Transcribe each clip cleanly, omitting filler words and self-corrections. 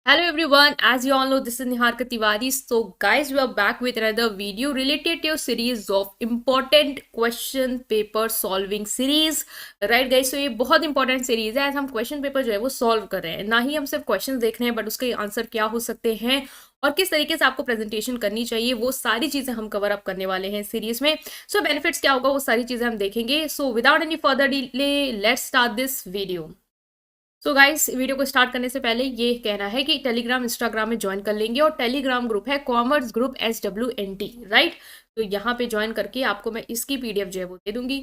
Hello everyone, as you all know, this is Niharika Tiwari. So, guys, we are back with another video related to your series of important question paper solving series. Right, guys? So ये बहुत important series है. आज हम question paper जो है वो solve कर रहे हैं. ना ही हम सिर्फ क्वेश्चन देख रहे हैं, बट उसके आंसर क्या हो सकते हैं और किस तरीके से आपको प्रेजेंटेशन करनी चाहिए, वो सारी चीजें हम कवर अप करने वाले हैं सीरीज में. सो बेनिफिट्स क्या होगा, वो सारी चीजें हम देखेंगे. So without any further delay, let's start this video. So guys, video को स्टार्ट करने से पहले ये कहना है कि टेलीग्राम इंस्टाग्राम में ज्वाइन कर लेंगे और टेलीग्राम ग्रुप है कॉमर्स ग्रुप SWNT, राइट. तो यहाँ पे ज्वाइन करके आपको मैं इसकी PDF जो है वो दे दूंगी.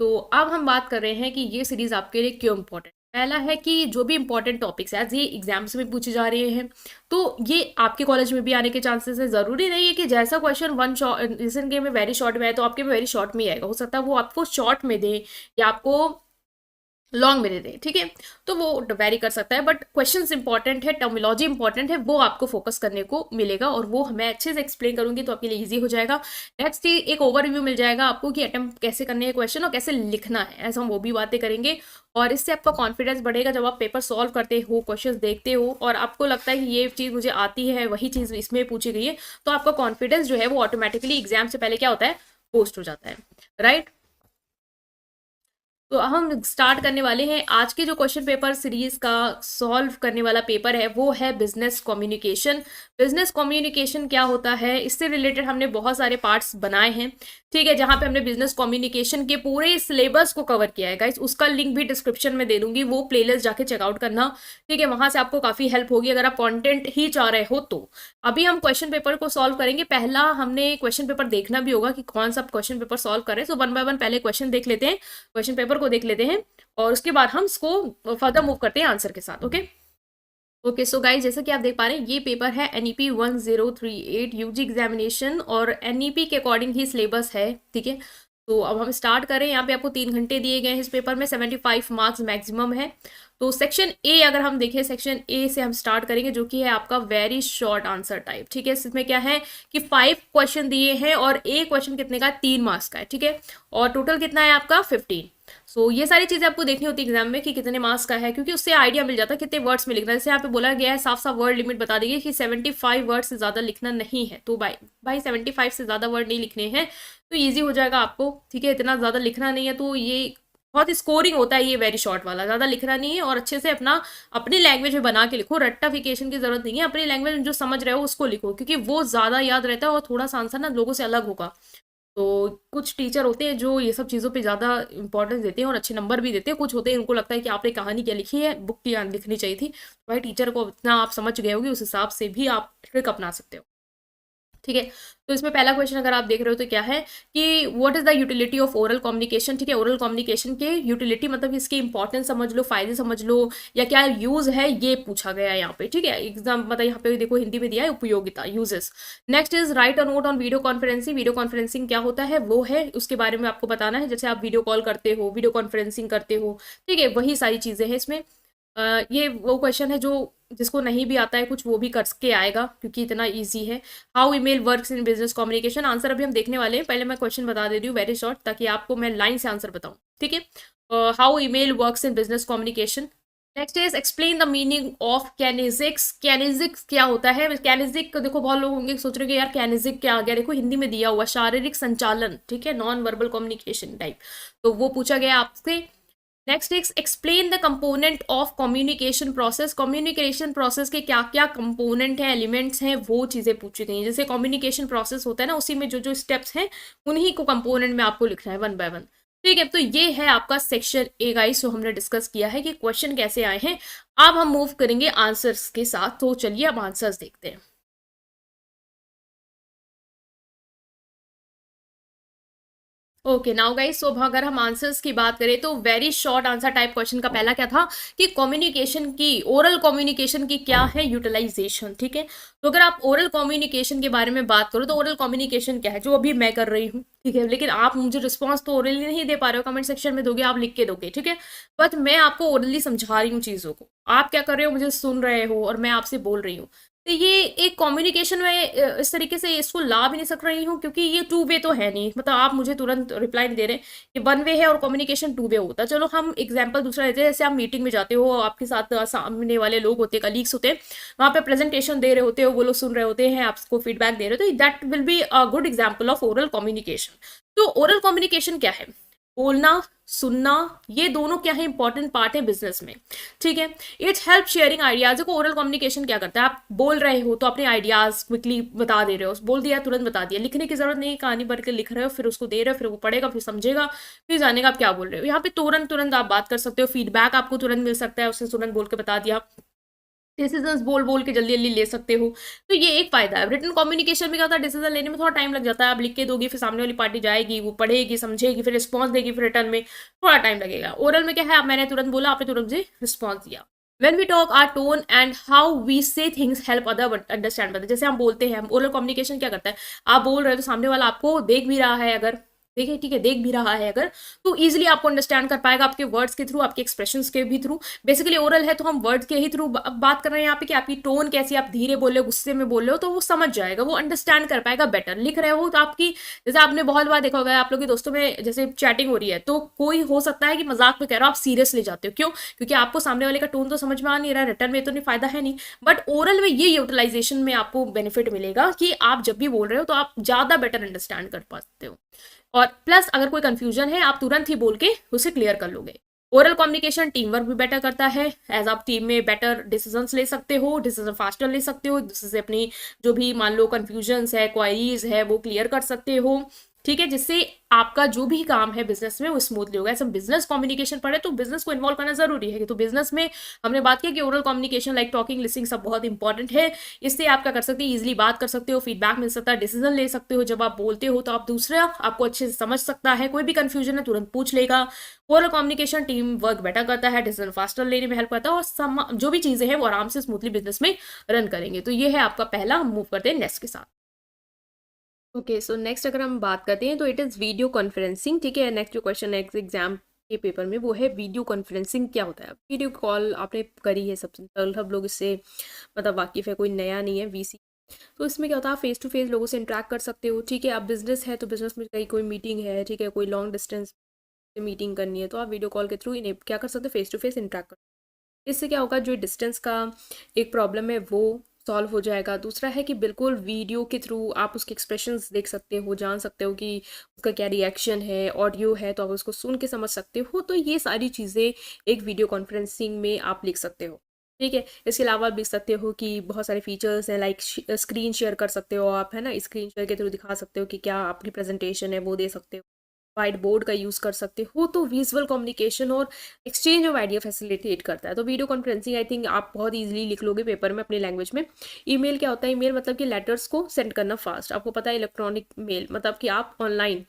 तो अब हम बात कर रहे हैं कि ये सीरीज आपके लिए क्यों इंपॉर्टेंट. पहला है कि जो भी इंपॉर्टेंट टॉपिक्स है ये एग्जाम्स में पूछे जा रहे हैं, तो ये आपके कॉलेज में भी आने के चांसेस है. जरूरी नहीं है कि जैसा क्वेश्चन वन शॉर्ट रीजन के में वेरी शॉर्ट में है तो आपके में वेरी शॉर्ट में ही आएगा. हो सकता है वो आपको शॉर्ट में दे या आपको लॉन्ग में दे दें, ठीक है. तो वो वेरी कर सकता है, बट क्वेश्चंस इंपॉर्टेंट है, टर्मिनोलॉजी इंपॉर्टेंट है, वो आपको फोकस करने को मिलेगा और वो मैं अच्छे से एक्सप्लेन करूंगी तो आपके लिए इजी हो जाएगा. नेक्स्ट एक ओवरव्यू मिल जाएगा आपको कि अटेम्प्ट कैसे करने हैं क्वेश्चन और कैसे लिखना है, ऐसा हम वो भी बातें करेंगे. और इससे आपका कॉन्फिडेंस बढ़ेगा जब आप पेपर सॉल्व करते हो, क्वेश्चन देखते हो और आपको लगता है कि ये चीज़ मुझे आती है, वही चीज़ इसमें पूछी गई है, तो आपका कॉन्फिडेंस जो है वो ऑटोमेटिकली एग्जाम से पहले क्या होता है, बूस्ट हो जाता है, राइट. तो हम स्टार्ट करने वाले हैं. आज के जो क्वेश्चन पेपर सीरीज का सॉल्व करने वाला पेपर है वो है बिजनेस कम्युनिकेशन. बिजनेस कम्युनिकेशन क्या होता है, इससे रिलेटेड हमने बहुत सारे पार्ट्स बनाए हैं, ठीक है, जहां पे हमने बिजनेस कम्युनिकेशन के पूरे सिलेबस को कवर किया है. गाइस, उसका लिंक भी डिस्क्रिप्शन में दे दूंगी, वो प्लेलिस्ट जाके चेकआउट करना, ठीक है. वहां से आपको काफी हेल्प होगी अगर आप कंटेंट ही चाह रहे हो तो. अभी हम क्वेश्चन पेपर को सॉल्व करेंगे. पहला हमने क्वेश्चन पेपर देखना भी होगा कि कौन सा क्वेश्चन पेपर सॉल्व करें. सो वन बाय वन पहले क्वेश्चन देख लेते हैं, क्वेश्चन पेपर को देख लेते हैं और उसके बाद हम इसको फर्दर मूव करते हैं आंसर के साथ. Okay okay. सो गाइज, जैसा कि आप देख पा रहे हैं ये पेपर है NEP 1038 UG एग्जामिनेशन और NEP के अकॉर्डिंग ही सिलेबस है, ठीक है. तो अब हम स्टार्ट करें. यहाँ पे आपको 3 घंटे दिए गए हैं इस पेपर में, 75 मार्क्स मैक्सिमम है. तो सेक्शन ए अगर हम देखें, सेक्शन ए से हम स्टार्ट करेंगे जो कि है आपका वेरी शॉर्ट आंसर टाइप, ठीक है. इसमें क्या है कि 5 क्वेश्चन दिए हैं और एक क्वेश्चन कितने का, 3 मार्क्स का है, ठीक है. और टोटल कितना है आपका, 15. सो ये सारी चीजें आपको देखनी होती है एग्जाम में कि कितने मार्क्स का है, क्योंकि उससे आइडिया मिल जाता है कितने वर्ड्स में लिखना है. जैसे यहाँ पे बोला गया है, साफ साफ वर्ड लिमिट बता दी गई कि 75 वर्ड से ज्यादा लिखना नहीं है. तो भाई 75 से ज्यादा वर्ड नहीं लिखने हैं तो ईजी हो जाएगा आपको, ठीक है. इतना ज्यादा लिखना नहीं है तो ये बहुत स्कोरिंग होता है ये वेरी शॉर्ट वाला. ज्यादा लिखना नहीं है और अच्छे से अपनी लैंग्वेज में बना के लिखो. रट्टाफिकेशन की जरूरत नहीं है, अपनी लैंग्वेज में जो समझ रहे हो उसको लिखो, क्योंकि वो ज्यादा याद रहता है और थोड़ा सा आंसर ना लोगों से अलग होगा. तो कुछ टीचर होते हैं जो ये सब चीज़ों पे ज़्यादा इंपॉर्टेंस देते हैं और अच्छे नंबर भी देते हैं. कुछ होते हैं उनको लगता है कि आपने कहानी क्या लिखी है, बुक की लिखनी चाहिए थी. भाई टीचर को इतना आप समझ गए होगे, उस हिसाब से भी आप ट्रिक अपना सकते हो, ठीक है. तो इसमें पहला क्वेश्चन अगर आप देख रहे हो तो क्या है कि what is the utility of oral communication, ठीक है. ओरल कम्युनिकेशन के यूटिलिटी मतलब इसकी इंपॉर्टेंस समझ लो, फायदे समझ लो, या क्या यूज है ये पूछा गया है यहाँ पे, ठीक है. एग्जाम मतलब यहाँ पे देखो हिंदी में दिया है उपयोगिता, uses. Next is right a note on video conferencing. Video conferencing क्या होता है वो है उसके बारे में आपको बताना है. जैसे आप वीडियो कॉल करते हो, वीडियो कॉन्फ्रेंसिंग करते हो, ठीक है, वही सारी चीजें हैं इसमें. ये वो क्वेश्चन है जो जिसको नहीं भी आता है कुछ वो भी करके आएगा क्योंकि इतना इजी है. How email works in business communication. Answer अभी हम देखने वाले हैं, पहले मैं क्वेश्चन बता दे रही हूँ वेरी शॉर्ट, ताकि आपको मैं लाइन से आंसर बताऊँ, ठीक है. How email works in business communication. Next is explain the meaning of kinesics. Kinesics क्या होता है. कैनेजिक देखो बहुत लोग होंगे सोच रहे कि यार कैनेजिक क्या आ गया. देखो हिंदी में दिया हुआ शारीरिक संचालन, ठीक है, नॉन वर्बल कम्युनिकेशन टाइप, तो वो पूछा गया आपसे. Next is explain the component of communication process. Communication process के क्या क्या कंपोनेंट हैं, एलिमेंट्स हैं, वो चीज़ें पूछी गई हैं. जैसे कम्युनिकेशन प्रोसेस होता है ना, उसी में जो जो स्टेप्स हैं उन्हीं को कंपोनेंट में आपको लिखना है वन बाय वन, ठीक है. तो ये है आपका सेक्शन ए गाइस. जो हमने डिस्कस किया है कि क्वेश्चन कैसे आए हैं. अब हम मूव करेंगे आंसर्स के साथ, तो चलिए अब आंसर्स देखते हैं. ओके नाउ गाइस, सो अगर हम आंसर्स की बात करें तो very short answer type question का पहला क्या था कि कम्युनिकेशन की, ओरल कम्युनिकेशन की क्या है यूटिलाइजेशन, ठीक है. तो अगर आप ओरल कम्युनिकेशन के बारे में बात करो तो ओरल कम्युनिकेशन क्या है, जो अभी मैं कर रही हूँ, ठीक है. लेकिन आप मुझे रिस्पॉन्स तो ओरली नहीं दे पा रहे हो, कमेंट सेक्शन में दोगे, आप लिख के दोगे, ठीक है. बट मैं आपको ओरली समझा रही हूँ चीज़ों को, आप क्या कर रहे हो, मुझे सुन रहे हो और मैं आपसे बोल रही हूँ. तो ये एक कम्युनिकेशन में इस तरीके से इसको ला भी नहीं सक रही हूँ, क्योंकि ये टू वे तो है नहीं, मतलब आप मुझे तुरंत रिप्लाई नहीं दे रहे कि वन वे है और कम्युनिकेशन टू वे होता है। चलो हम एग्जांपल दूसरा लेते हैं, जैसे आप मीटिंग में जाते हो, आपके साथ सामने वाले लोग होते हैं, कलीग्स होते हैं, वहाँ पे प्रेजेंटेशन दे रहे होते हो, वो लोग सुन रहे होते हैं, आपको फीडबैक दे रहे हो, तो that will be a good example of oral communication. तो ओरल कम्युनिकेशन क्या है? बोलना, सुनना, ये दोनों क्या है, इंपॉर्टेंट पार्ट है बिजनेस में। ठीक है, इट्स हेल्प शेयरिंग आइडियाज को। ओरल कम्युनिकेशन क्या करता है? आप बोल रहे हो तो अपने आइडियाज क्विकली बता दे रहे हो, बोल दिया तुरंत बता दिया, लिखने की जरूरत नहीं, कहानी भर के लिख रहे हो, फिर उसको दे रहे हो, फिर वो पढ़ेगा, फिर समझेगा, फिर जानेगा आप क्या बोल रहे हो। यहाँ पे तुरंत तुरंत आप बात कर सकते हो, फीडबैक आपको तुरंत मिल सकता है, उसने तुरंत बोल के बता दिया, डिसीजंस बोल बोल के जल्दी जल्दी ले सकते हो। तो ये एक फायदा है। रिटन कम्युनिकेशन में क्या होता है, डिसीजन लेने में थोड़ा टाइम लग जाता है, आप लिख के दोगे, फिर सामने वाली पार्टी जाएगी, वो पढ़ेगी, समझेगी, फिर रिस्पॉन्स देगी, फिर रिटर्न में थोड़ा टाइम लगेगा। ओरल में क्या है, मैंने तुरंत बोला, आपने तुरंत मुझे रिस्पॉन्स दिया। When we talk, our tone and how we say things help other understand better। जैसे हम बोलते हैं, ओरल कम्युनिकेशन क्या करता है, आप बोल रहे हो तो सामने वाला आपको देख भी रहा है, अगर देखिए ठीक है, देख भी रहा है अगर, तो इजीली आपको अंडरस्टैंड कर पाएगा आपके वर्ड्स के थ्रू, आपके एक्सप्रेशंस के भी थ्रू। बेसिकली ओरल है तो हम वर्ड्स के ही थ्रू बात कर रहे हैं यहाँ पे, कि आपकी टोन कैसी, आप धीरे बोल रहे हो, गुस्से में बोल रहे हो, तो वो समझ जाएगा, वो अंडरस्टैंड कर पाएगा बेटर। लिख रहे हो तो आपकी, जैसे आपने बहुत बार देखा होगा, आप लोग के दोस्तों में जैसे चैटिंग हो रही है, तो कोई हो सकता है कि मजाक में कह रहा हो, आप सीरियस ले जाते हो, क्यों? क्योंकि आपको सामने वाले का टोन तो समझ में आ नहीं रहा, रिटर्न में तो नहीं फायदा है नहीं। बट ओरल में ये यूटिलाइजेशन में आपको बेनिफिट मिलेगा कि आप जब भी बोल रहे हो तो आप ज्यादा बेटर अंडरस्टैंड कर पाते हो, और प्लस अगर कोई कंफ्यूजन है आप तुरंत ही बोल के उसे क्लियर कर लोगे। ओरल कम्युनिकेशन टीम वर्क भी बेटर करता है, एज आप टीम में बेटर डिसीजंस ले सकते हो, डिसीजन फास्टर ले सकते हो, जिससे अपनी जो भी मान लो कंफ्यूजन्स है, क्वारीज है, वो क्लियर कर सकते हो। ठीक है, जिससे आपका जो भी काम है बिजनेस में वो स्मूथली होगा। ऐसा बिजनेस कम्युनिकेशन पढ़े तो बिजनेस को इन्वॉल्व करना जरूरी है। तो बिजनेस में हमने बात किया कि oral communication like talking, listening सब बहुत इंपॉर्टेंट है। इससे आप क्या कर सकते हैं, इजिली बात कर सकते हो, फीडबैक मिल सकता है, डिसीजन ले सकते हो। जब आप बोलते हो तो आप दूसरा आपको अच्छे से समझ सकता है, कोई भी कंफ्यूजन है तुरंत पूछ लेगा। Oral communication team work better करता है, डिसीजन फास्टर लेने में हेल्प करता है, और जो भी चीजें हैं वो आराम से स्मूथली बिजनेस में रन करेंगे। तो ये है आपका पहला। हम मूव करते हैं नेक्स्ट के साथ। ओके, सो नेक्स्ट अगर हम बात करते हैं तो इट इज़ वीडियो कॉन्फ्रेंसिंग। ठीक है, नेक्स्ट जो क्वेश्चन है एग्जाम के पेपर में वो है वीडियो कॉन्फ्रेंसिंग क्या होता है। वीडियो कॉल आपने करी है, सब लोग इससे मतलब वाकिफ़ है, कोई नया नहीं है वीसी। तो इसमें क्या होता है, आप फेस टू फेस लोगों से इंटरेक्ट कर सकते हो। ठीक है, आप बिजनेस है तो बिजनेस में कहीं कोई मीटिंग है, ठीक है, कोई लॉन्ग डिस्टेंस मीटिंग करनी है, तो आप वीडियो कॉल के थ्रू इन्हें क्या कर सकते हो, फेस टू फेस इंटरेक्ट कर। इससे क्या होगा, जो डिस्टेंस का एक प्रॉब्लम है वो सॉल्व हो जाएगा। दूसरा है कि बिल्कुल वीडियो के थ्रू आप उसके एक्सप्रेशंस देख सकते हो, जान सकते हो कि उसका क्या रिएक्शन है। ऑडियो है तो आप उसको सुन के समझ सकते हो। तो ये सारी चीज़ें एक वीडियो कॉन्फ्रेंसिंग में आप लिख सकते हो। ठीक है, इसके अलावा आप लिख सकते हो कि बहुत सारे फीचर्स हैं, लाइक स्क्रीन शेयर कर सकते हो आप, है ना, स्क्रीन शेयर के थ्रू दिखा सकते हो कि क्या आपकी प्रेजेंटेशन है, वो दे सकते हो। वाइट बोर्ड का यूज़ कर सकते हो। तो विजुअल कम्युनिकेशन और एक्सचेंज ऑफ आइडिया फैसिलिटेट करता है। तो वीडियो कॉन्फ्रेंसिंग आई थिंक आप बहुत इजीली लिख लोगे पेपर में अपनी लैंग्वेज में। ईमेल क्या होता है, ईमेल मतलब कि लेटर्स को सेंड करना फास्ट। आपको पता है इलेक्ट्रॉनिक मेल मतलब कि आप ऑनलाइन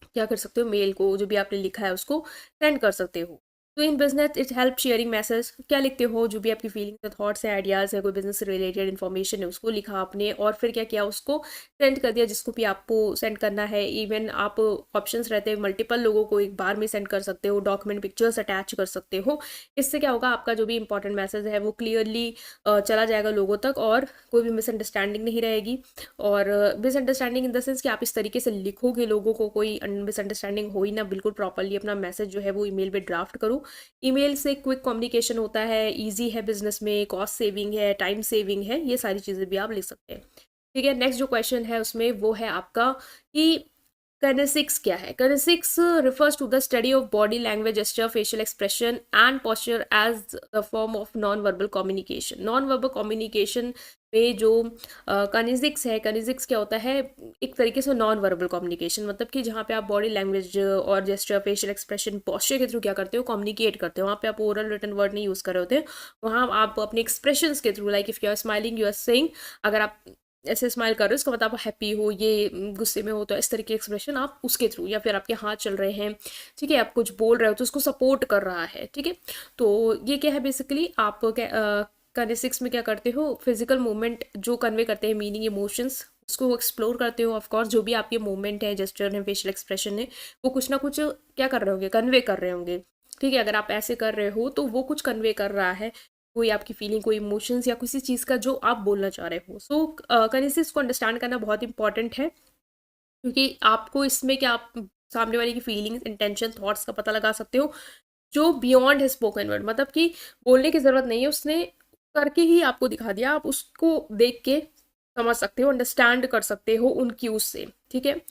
क्या कर सकते हो, मेल को जो भी आपने लिखा है उसको सेंड कर सकते हो। तो in business it help sharing message, क्या लिखते हो, जो भी आपकी फीलिंग्स है, थॉट्स है, आइडियाज़ है, कोई बिजनेस से रिलेटेड इन्फॉर्मेशन है, उसको लिखा आपने और फिर क्या किया, उसको सेंड कर दिया जिसको भी आपको सेंड करना है। इवन आप ऑप्शंस रहते हैं, मल्टीपल लोगों को एक बार में सेंड कर सकते हो, डॉक्यूमेंट पिक्चर्स अटैच कर सकते हो। इससे क्या होगा, आपका जो भी इंपॉर्टेंट मैसेज है वो क्लियरली चला जाएगा लोगों तक, और कोई भी मिसअंडरस्टैंडिंग नहीं रहेगी। और मिसअंडरस्टैंडिंग इन द सेंस कि आप इस तरीके से लिखोगे लोगों को कोई मिसअंडरस्टैंडिंग हो ही ना, बिल्कुल प्रॉपरली अपना मैसेज जो है वो ईमेल पे ड्राफ्ट करो। ईमेल से क्विक कम्युनिकेशन होता है, इजी है बिजनेस में, कॉस्ट सेविंग है, टाइम सेविंग है, ये सारी चीज़ें भी आप लिख सकते हैं। ठीक है, नेक्स्ट जो क्वेश्चन है उसमें वो है आपका कि किनेसिक्स क्या है। Kinesics refers to the study of body language, gesture, facial expression and posture as a form of non-verbal communication। non-verbal communication में जो किनेसिक्स है, किनेसिक्स क्या होता है, एक तरीके से नॉन वर्बल कम्युनिकेशन, मतलब कि जहाँ पे आप बॉडी लैंग्वेज और जेस्चर, फेशियल एक्सप्रेशन, पोस्चर के थ्रू क्या करते हो, कम्युनिकेट करते हो। वहाँ पे आप ओरल रिटन वर्ड नहीं यूज़ कर रहे होते, वहाँ आप अपने एक्सप्रेशंस के through, like if you are smiling you are saying, अगर आप ऐसे स्माइल कर रहे हो इसका मतलब आप हैप्पी हो, ये गुस्से में हो तो इस तरह के एक्सप्रेशन आप उसके थ्रू, या फिर आपके हाथ चल रहे हैं, ठीक है, आप कुछ बोल रहे हो तो उसको सपोर्ट कर रहा है। ठीक है, तो ये क्या है बेसिकली, आप किनेसिक्स में क्या करते हो, फिजिकल मूवमेंट जो कन्वे करते हैं, मीनिंग, इमोशंस, उसको एक्सप्लोर करते हो। ऑफ कोर्स जो भी आपके मूवमेंट है, जेस्चर है, फेशियल एक्सप्रेशन है, वो कुछ ना कुछ क्या कर रहे होंगे, कन्वे कर रहे होंगे। ठीक है, अगर आप ऐसे कर रहे हो तो वो कुछ कन्वे कर रहा है। कोई आपकी फीलिंग, कोई इमोशंस या किसी चीज़ का जो आप बोलना चाह रहे हो। सो किनेसिस को अंडरस्टैंड करना बहुत इंपॉर्टेंट है, क्योंकि आपको इसमें क्या आप सामने वाले की फीलिंग्स, इंटेंशन, थॉट्स का पता लगा सकते हो जो बियॉन्ड है स्पोकन वर्ड, मतलब कि बोलने की ज़रूरत नहीं है, उसने करके ही आपको दिखा दिया, आप उसको देख के समझ सकते हो, अंडरस्टैंड कर सकते हो उन क्यूज से, ठीक है।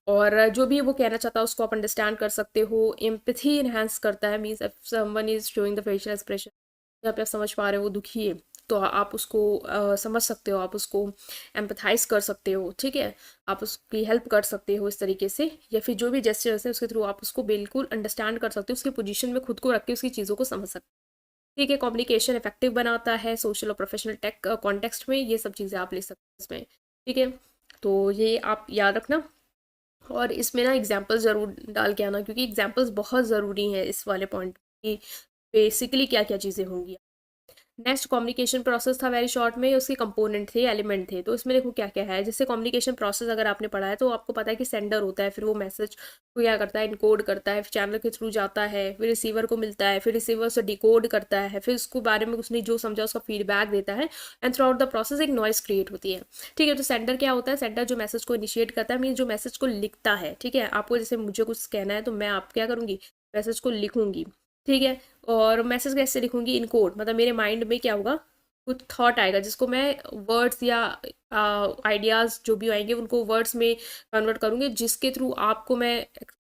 और जो भी वो कहना चाहता है उसको आप अंडरस्टैंड कर सकते हो। एम्पैथी इन्हांस करता है, means if someone is showing the facial expression, जहाँ पे आप समझ पा रहे हो वो दुखी है, तो आप उसको समझ सकते हो, आप उसको एम्पथाइज कर सकते हो, ठीक है। आप उसकी हेल्प कर सकते हो इस तरीके से, या फिर जो भी जेस्चर्स है उसके थ्रू आप उसको बिल्कुल अंडरस्टैंड कर सकते हो, उसकी पोजीशन में खुद को रख के उसकी चीज़ों को समझ सकते हो, ठीक है। कम्युनिकेशन इफेक्टिव बनाता है सोशल और प्रोफेशनल टेक कॉन्टेक्स्ट में, ये सब चीज़ें आप ले सकते हो इसमें, ठीक है। तो ये आप याद रखना, और इसमें ना एग्जाम्पल्स ज़रूर डाल के आना, क्योंकि एग्जाम्पल्स बहुत ज़रूरी हैं इस वाले पॉइंट की, बेसिकली क्या क्या चीज़ें होंगी। नेक्स्ट कम्युनिकेशन प्रोसेस था वेरी शॉर्ट में, उसके कंपोनेंट थे, एलिमेंट थे। तो इसमें देखो क्या क्या है, जैसे कम्युनिकेशन प्रोसेस अगर आपने पढ़ा है तो आपको पता है कि सेंडर होता है, फिर वो मैसेज को क्या करता है, इनकोड करता है, फिर चैनल के थ्रू जाता है, फिर रिसीवर को मिलता है, फिर रिसीवर से डिकोड करता है, फिर उसको बारे में उसने जो समझा उसका फीडबैक देता है, and through out the process एक नॉइस क्रिएट होती है, ठीक है। तो सेंडर क्या होता है, सेंडर जो मैसेज को इनिशिएट करता है, मीन जो मैसेज को लिखता है, ठीक है। आपको जैसे मुझे कुछ कहना है तो मैं आप क्या करूँगी, मैसेज को लिखूंगी, ठीक है। और मैसेज कैसे लिखूंगी, इन कोड, मतलब मेरे माइंड में क्या होगा, कुछ थॉट आएगा जिसको मैं वर्ड्स या आइडियाज़ जो भी आएंगे उनको वर्ड्स में कन्वर्ट करूँगी, जिसके थ्रू आपको मैं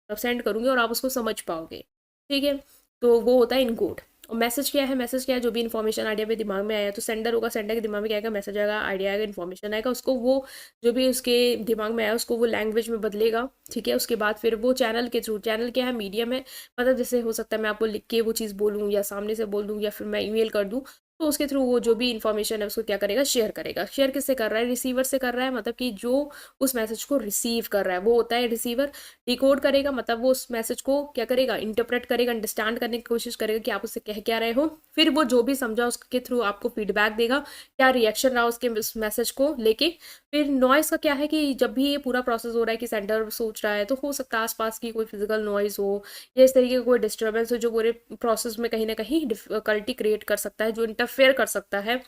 सेंड करूँगी और आप उसको समझ पाओगे, ठीक है। तो वो होता है इनकोड। और मैसेज क्या है, मैसेज क्या है, जो भी इन्फॉर्मेशन आइडिया में दिमाग में आया, तो सेंडर होगा, सेंडर के दिमाग में क्या आएगा, मैसेज आएगा, आइडिया आएगा, इन्फॉर्मेशन आएगा, उसको वो जो भी उसके दिमाग में आया उसको वो लैंग्वेज में बदलेगा, ठीक है। उसके बाद फिर वो चैनल के थ्रू, चैनल क्या है, मीडियम है, मतलब जैसे हो सकता है मैं आपको लिख के वो चीज़ बोलूँ या सामने से बोल दूँ या फिर मैं ईमेल कर दूँ, तो उसके थ्रू वो जो भी इन्फॉर्मेशन है उसको क्या करेगा, शेयर करेगा। शेयर किससे कर रहा है, रिसीवर से कर रहा है, मतलब कि जो उस मैसेज को रिसीव कर रहा है वो होता है रिसीवर। डिकोड करेगा, मतलब वो उस मैसेज को क्या करेगा, इंटरप्रेट करेगा, अंडरस्टैंड करने की कोशिश करेगा कि आप उससे कह क्या रहे हो, फिर वो जो भी समझा उसके थ्रू आपको फीडबैक देगा, क्या रिएक्शन रहा उसके उस मैसेज को लेके। फिर नॉइस का क्या है कि जब भी ये पूरा प्रोसेस हो रहा है कि सेंडर सोच रहा है, तो हो सकता है आसपास की कोई फिजिकल नॉइस हो या इस तरीके का कोई डिस्टर्बेंस हो जो पूरे प्रोसेस में कहीं ना कहीं डिफिकल्टी क्रिएट कर सकता है, जो इंटरफेयर कर सकता है,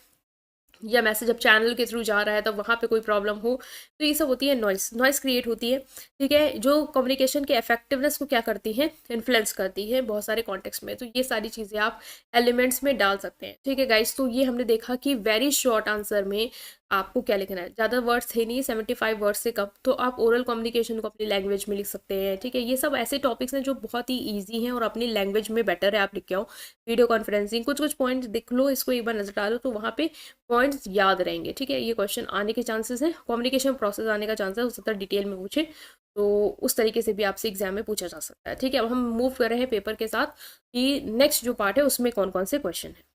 या मैसेज जब चैनल के थ्रू जा रहा है तब वहाँ पे कोई प्रॉब्लम हो, तो ये सब होती है नॉइस, नॉइस क्रिएट होती है, ठीक है। जो कम्युनिकेशन के इफेक्टिवनेस को क्या करती है, इन्फ्लुएंस करती है बहुत सारे कॉन्टेक्स्ट में। तो ये सारी चीज़ें आप एलिमेंट्स में डाल सकते हैं, ठीक है गाइस। तो ये हमने देखा कि वेरी शॉर्ट आंसर में आपको क्या लिखना है, ज़्यादा वर्ड्स थे नहीं, 75 वर्ड्स से कम, तो आप ओरल कम्युनिकेशन को अपनी लैंग्वेज में लिख सकते हैं, ठीक है। ये सब ऐसे टॉपिक्स हैं जो बहुत ही ईजी हैं और अपनी लैंग्वेज में बेटर है आप लिख के आओ। वीडियो कॉन्फ्रेंसिंग, कुछ कुछ पॉइंट्स देख लो, इसको एक बार नजर डालो तो वहाँ पे पॉइंट्स याद रहेंगे, ठीक है। ये क्वेश्चन आने के चांसेस हैं, कम्युनिकेशन प्रोसेस आने का चांस है, हो सकता है डिटेल में पूछे, तो उस तरीके से भी आपसे एग्जाम में पूछा जा सकता है, ठीक है। अब हम मूव कर रहे हैं पेपर के साथ कि नेक्स्ट जो पार्ट है उसमें कौन कौन से क्वेश्चन है।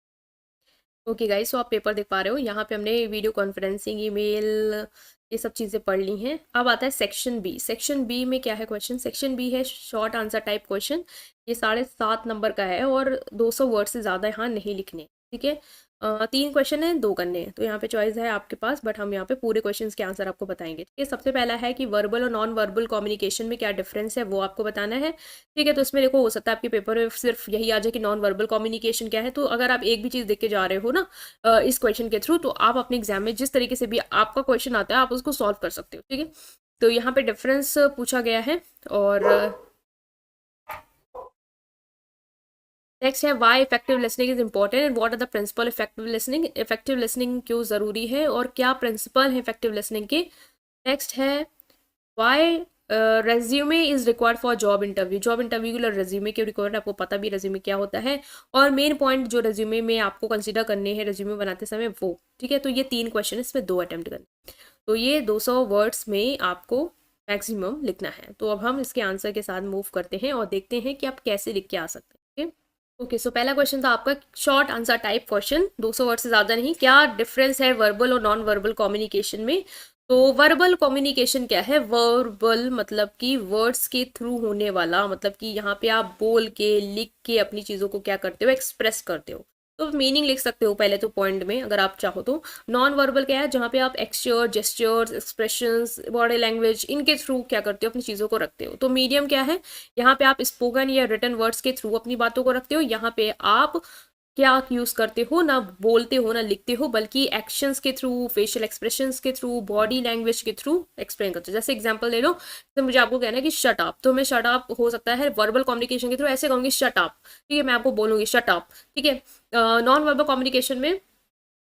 ओके गाइस, तो आप पेपर देख पा रहे हो, यहाँ पे हमने वीडियो कॉन्फ्रेंसिंग, ईमेल, ये सब चीज़ें पढ़ ली हैं। अब आता है सेक्शन बी। सेक्शन बी में क्या है क्वेश्चन, सेक्शन बी है शॉर्ट आंसर टाइप क्वेश्चन। ये 7.5 नंबर का है और 200 वर्ड से ज़्यादा यहाँ नहीं लिखने, ठीक है। 3 क्वेश्चन है, 2 करने हैं, तो यहाँ पे चॉइस है आपके पास, बट हम यहाँ पे पूरे क्वेश्चंस के आंसर आपको बताएंगे, ठीक है। सबसे पहला है कि वर्बल और नॉन वर्बल कम्युनिकेशन में क्या डिफरेंस है वो आपको बताना है, ठीक है। तो इसमें देखो, हो सकता है आपके पेपर में सिर्फ यही आ जाए कि नॉन वर्बल कम्युनिकेशन क्या है, तो अगर आप एक भी चीज़ देख के जा रहे हो ना इस क्वेश्चन के थ्रू, तो आप अपने एग्जाम में जिस तरीके से भी आपका क्वेश्चन आता है आप उसको सॉल्व कर सकते हो, ठीक है। तो यहाँ पे डिफरेंस पूछा गया है। और नेक्स्ट है why effective listening is important and what are the principle effective listening, effective listening क्यों ज़रूरी है और क्या प्रिंसिपल है इफेक्टिव लिसनिंग के। नेक्स्ट है why resume is required for job interview, job interview के लिए रेज्यूमे क्यों रिक्वायर्ड, आपको पता भी रेज्यूमे क्या होता है, और मेन पॉइंट जो रेज्यूमे में आपको कंसीडर करने हैं रेज्यूमे बनाते समय वो, ठीक है। तो ये 3 क्वेश्चन, इसमें 2 अटेम्प्ट करने, तो ये 200 वर्ड्स में आपको मैक्सिमम लिखना है। तो अब हम इसके आंसर के साथ मूव करते हैं और देखते हैं कि आप कैसे लिख के आ सकते हैं, ओके। सो पहला क्वेश्चन था आपका short answer type question, 200 word से ज़्यादा नहीं, क्या डिफरेंस है वर्बल और नॉन वर्बल कम्युनिकेशन में। तो वर्बल कम्युनिकेशन क्या है, वर्बल मतलब कि वर्ड्स के थ्रू होने वाला, मतलब कि यहाँ पे आप बोल के लिख के अपनी चीज़ों को क्या करते हो, एक्सप्रेस करते हो, तो मीनिंग लिख सकते हो पहले तो पॉइंट में अगर आप चाहो तो। नॉन वर्बल क्या है, जहाँ पे आप एक्सचर, जेस्चर्स, एक्सप्रेशंस, बॉडी लैंग्वेज, इनके थ्रू क्या करते हो, अपनी चीज़ों को रखते हो। तो मीडियम क्या है, यहाँ पे आप स्पोकन या रिटन वर्ड्स के थ्रू अपनी बातों को रखते हो, यहाँ पे आप क्या यूज करते हो, ना बोलते हो ना लिखते हो, बल्कि एक्शंस के थ्रू, फेशियल एक्सप्रेशंस के थ्रू, बॉडी लैंग्वेज के थ्रू एक्सप्लेन करते हो। जैसे एग्जांपल ले लो, तो मुझे आपको कहना है कि शट अप, तो मैं शट अप हो सकता है वर्बल कम्युनिकेशन के थ्रू ऐसे कहूंगी शट अप, ठीक है, मैं आपको बोलूंगी शट अप, ठीक है। नॉन वर्बल कम्युनिकेशन में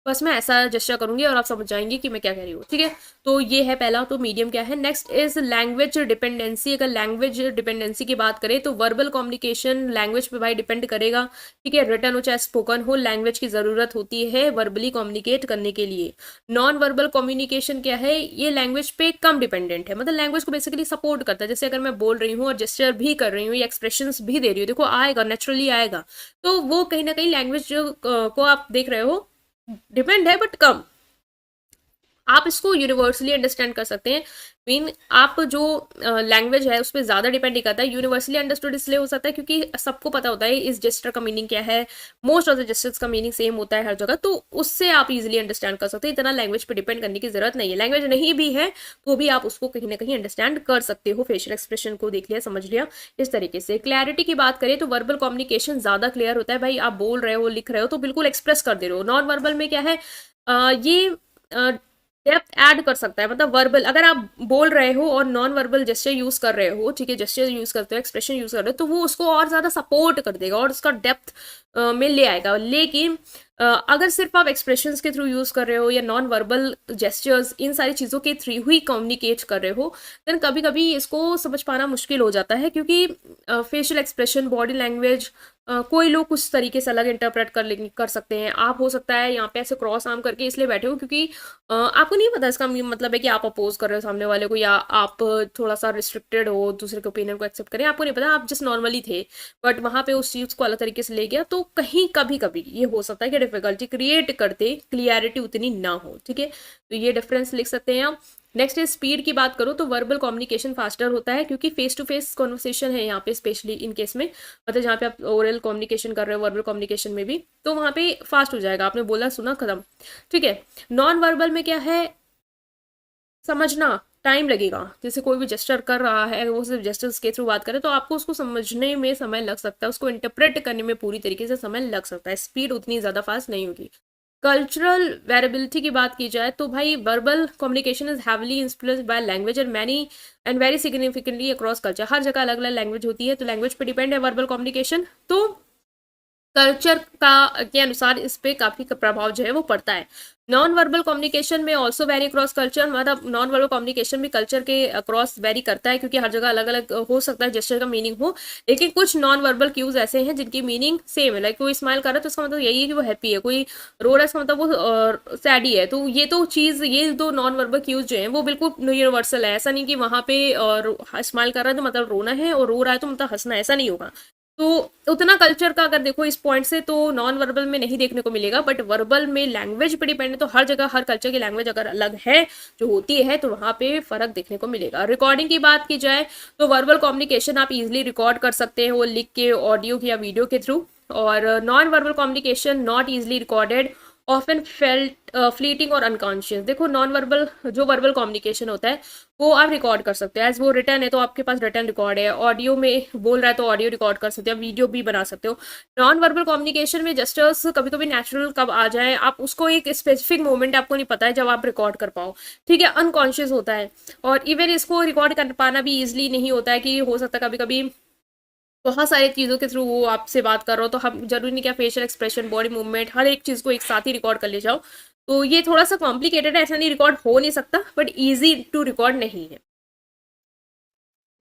बस मैं ऐसा जेस्चर करूंगी और आप समझ जाएंगे कि मैं क्या कह रही हूँ, ठीक है। तो ये है पहला, तो मीडियम क्या है। Next is language dependency. अगर लैंग्वेज डिपेंडेंसी की बात करें तो वर्बल कम्युनिकेशन लैंग्वेज पे भाई डिपेंड करेगा, ठीक है। रिटन हो चाहे स्पोकन हो, लैंग्वेज की जरूरत होती है वर्बली कम्युनिकेट करने के लिए। नॉन वर्बल कम्युनिकेशन क्या है, ये लैंग्वेज पे कम डिपेंडेंट है, मतलब लैंग्वेज को बेसिकली सपोर्ट करता है। जैसे अगर मैं बोल रही हूँ और जेस्चर भी कर रही हूँ या एक्सप्रेशंस भी दे रही हूँ, देखो आएगा, नेचुरली आएगा, तो वो कहीं ना कहीं लैंग्वेज को आप देख रहे हो डिपेंड है, बट कम। आप इसको यूनिवर्सली अंडरस्टैंड कर सकते हैं। मीन आप जो लैंग्वेज है उस पर ज़्यादा डिपेंड नहीं करता है। यूनिवर्सली अंडरस्टूड इसलिए हो सकता है क्योंकि सबको पता होता है इस जेस्टर का मीनिंग क्या है, मोस्ट ऑफ द जेस्टर्स का मीनिंग सेम होता है हर जगह, तो उससे आप इजीली अंडरस्टैंड कर सकते हैं। इतना लैंग्वेज पे डिपेंड करने की जरूरत नहीं है। लैंग्वेज नहीं भी है तो भी आप उसको कहीं ना कहीं अंडरस्टैंड कर सकते हो। फेशियल एक्सप्रेशन को देख लिया, समझ लिया, इस तरीके से। क्लैरिटी की बात करें तो वर्बल कम्युनिकेशन ज़्यादा क्लियर होता है। भाई आप बोल रहे हो, लिख रहे हो, तो बिल्कुल एक्सप्रेस कर दे रहे हो। नॉन वर्बल में क्या है, ये डेप्थ ऐड कर सकता है। मतलब वर्बल अगर आप बोल रहे हो और नॉन वर्बल जेस्चर यूज कर रहे हो, ठीक है, जेस्चर यूज करते हो, एक्सप्रेशन यूज कर रहे हो, तो वो उसको और ज्यादा सपोर्ट कर देगा और उसका डेप्थ में ले आएगा। लेकिन अगर सिर्फ आप एक्सप्रेशंस के थ्रू यूज कर रहे हो या नॉन वर्बल जेस्चर्स, इन सारी चीज़ों के थ्रू ही कम्युनिकेट कर रहे हो, देन कभी कभी इसको समझ पाना मुश्किल हो जाता है, क्योंकि फेशियल एक्सप्रेशन, बॉडी लैंग्वेज कोई लोग कुछ तरीके से अलग इंटरप्रेट कर सकते हैं। आप हो सकता है यहाँ पे ऐसे क्रॉस आर्म करके इसलिए बैठे हो क्योंकि आपको नहीं पता इसका मतलब है कि आप अपोज कर रहे हो सामने वाले को, या आप थोड़ा सा रिस्ट्रिक्टेड हो, दूसरे के ओपिनियन को एक्सेप्ट करें, आपको नहीं पता, आप जस्ट नॉर्मली थे, बट वहां पे उस चीज को अलग तरीके से ले गया, तो कहीं कभी कभी ये हो सकता है कि डिफिकल्टी क्रिएट करते क्लियरिटी उतनी ना हो, ठीक है। तो ये डिफरेंस लिख सकते हैं आप। नेक्स्ट इज स्पीड की बात करो तो वर्बल कम्युनिकेशन फास्टर होता है, क्योंकि फेस टू फेस कॉन्वर्सेशन है यहाँ पे, स्पेशली इन केस में, मतलब जहाँ पे आप ओरल कम्युनिकेशन कर रहे हो, वर्बल कम्युनिकेशन में भी, तो वहाँ पे फास्ट हो जाएगा, आपने बोला सुना खत्म, ठीक है। नॉन वर्बल में क्या है, समझना टाइम लगेगा। जैसे कोई भी जेस्चर कर रहा है, वो सिर्फ जेस्चर्स के थ्रू बात करे, तो आपको उसको समझने में समय लग सकता है, उसको इंटरप्रेट करने में पूरी तरीके से समय लग सकता है। स्पीड उतनी ज़्यादा फास्ट नहीं होगी। कल्चरल वेरिएबिलिटी की बात की जाए तो भाई verbal communication is heavily influenced by language and many and very significantly across culture. हर जगह अलग अलग लैंग्वेज होती है, तो लैंग्वेज पे डिपेंड है वर्बल कम्युनिकेशन, तो कल्चर का के अनुसार इस पे काफी प्रभाव जो है वो पड़ता है। नॉन वर्बल कम्युनिकेशन में ऑल्सो वेरी अक्रॉस कल्चर, मतलब नॉन वर्बल कम्युनिकेशन भी कल्चर के अक्रॉस वेरी करता है, क्योंकि हर जगह अलग अलग हो सकता है जेस्चर का मीनिंग हो, लेकिन कुछ नॉन वर्बल क्यूज ऐसे हैं जिनकी मीनिंग सेम है। लाइक कोई स्माइल कर रहा है तो इसका मतलब यही है कि वो हैप्पी है, कोई रो रहा है इसका मतलब वो सैड ही है। तो ये तो चीज, ये दो नॉन वर्बल क्यूज जो है वो बिल्कुल यूनिवर्सल है। ऐसा नहीं कि वहां पे और स्माइल कर रहा है तो मतलब रोना है, और रो रहा है तो मतलब हंसना है, ऐसा नहीं होगा। तो उतना कल्चर का अगर देखो इस पॉइंट से तो नॉन वर्बल में नहीं देखने को मिलेगा, बट वर्बल में लैंग्वेज पे डिपेंड है, तो हर जगह हर कल्चर की लैंग्वेज अगर अलग है जो होती है तो वहाँ पे फर्क देखने को मिलेगा। रिकॉर्डिंग की बात की जाए तो वर्बल कम्युनिकेशन आप इजिली रिकॉर्ड कर सकते हैं, वो लिख के, ऑडियो या वीडियो के थ्रू, और non verbal communication not easily recorded, often felt fleeting और अनकॉन्शियस। देखो नॉन वर्बल जो वर्बल कम्युनिकेशन होता है वो आप रिकॉर्ड कर सकते हो, एज वो रिटर्न है तो आपके पास रिटर्न रिकॉर्ड है, ऑडियो में बोल रहा है तो ऑडियो रिकॉर्ड कर सकते हो, वीडियो भी बना सकते हो। नॉन वर्बल कम्युनिकेशन में जस्टर्स कभी कभी नेचुरल कब आ जाए, आप उसको एक स्पेसिफिक मोमेंट आपको नहीं पता है जब आप रिकॉर्ड कर पाओ, ठीक है, अनकॉन्शियस होता है। और इवन इसको रिकॉर्ड कर पाना भी ईजिली नहीं होता है, कि हो सकता है कभी कभी बहुत सारी चीज़ों के थ्रू वो आपसे बात कर रहा हो, तो हम जरूरी नहीं क्या फेशियल एक्सप्रेशन, बॉडी मूवमेंट, हर एक चीज़ को एक साथ ही रिकॉर्ड कर ले जाओ, तो ये थोड़ा सा कॉम्प्लिकेटेड है, ऐसा नहीं रिकॉर्ड हो नहीं सकता, बट ईजी टू रिकॉर्ड नहीं है।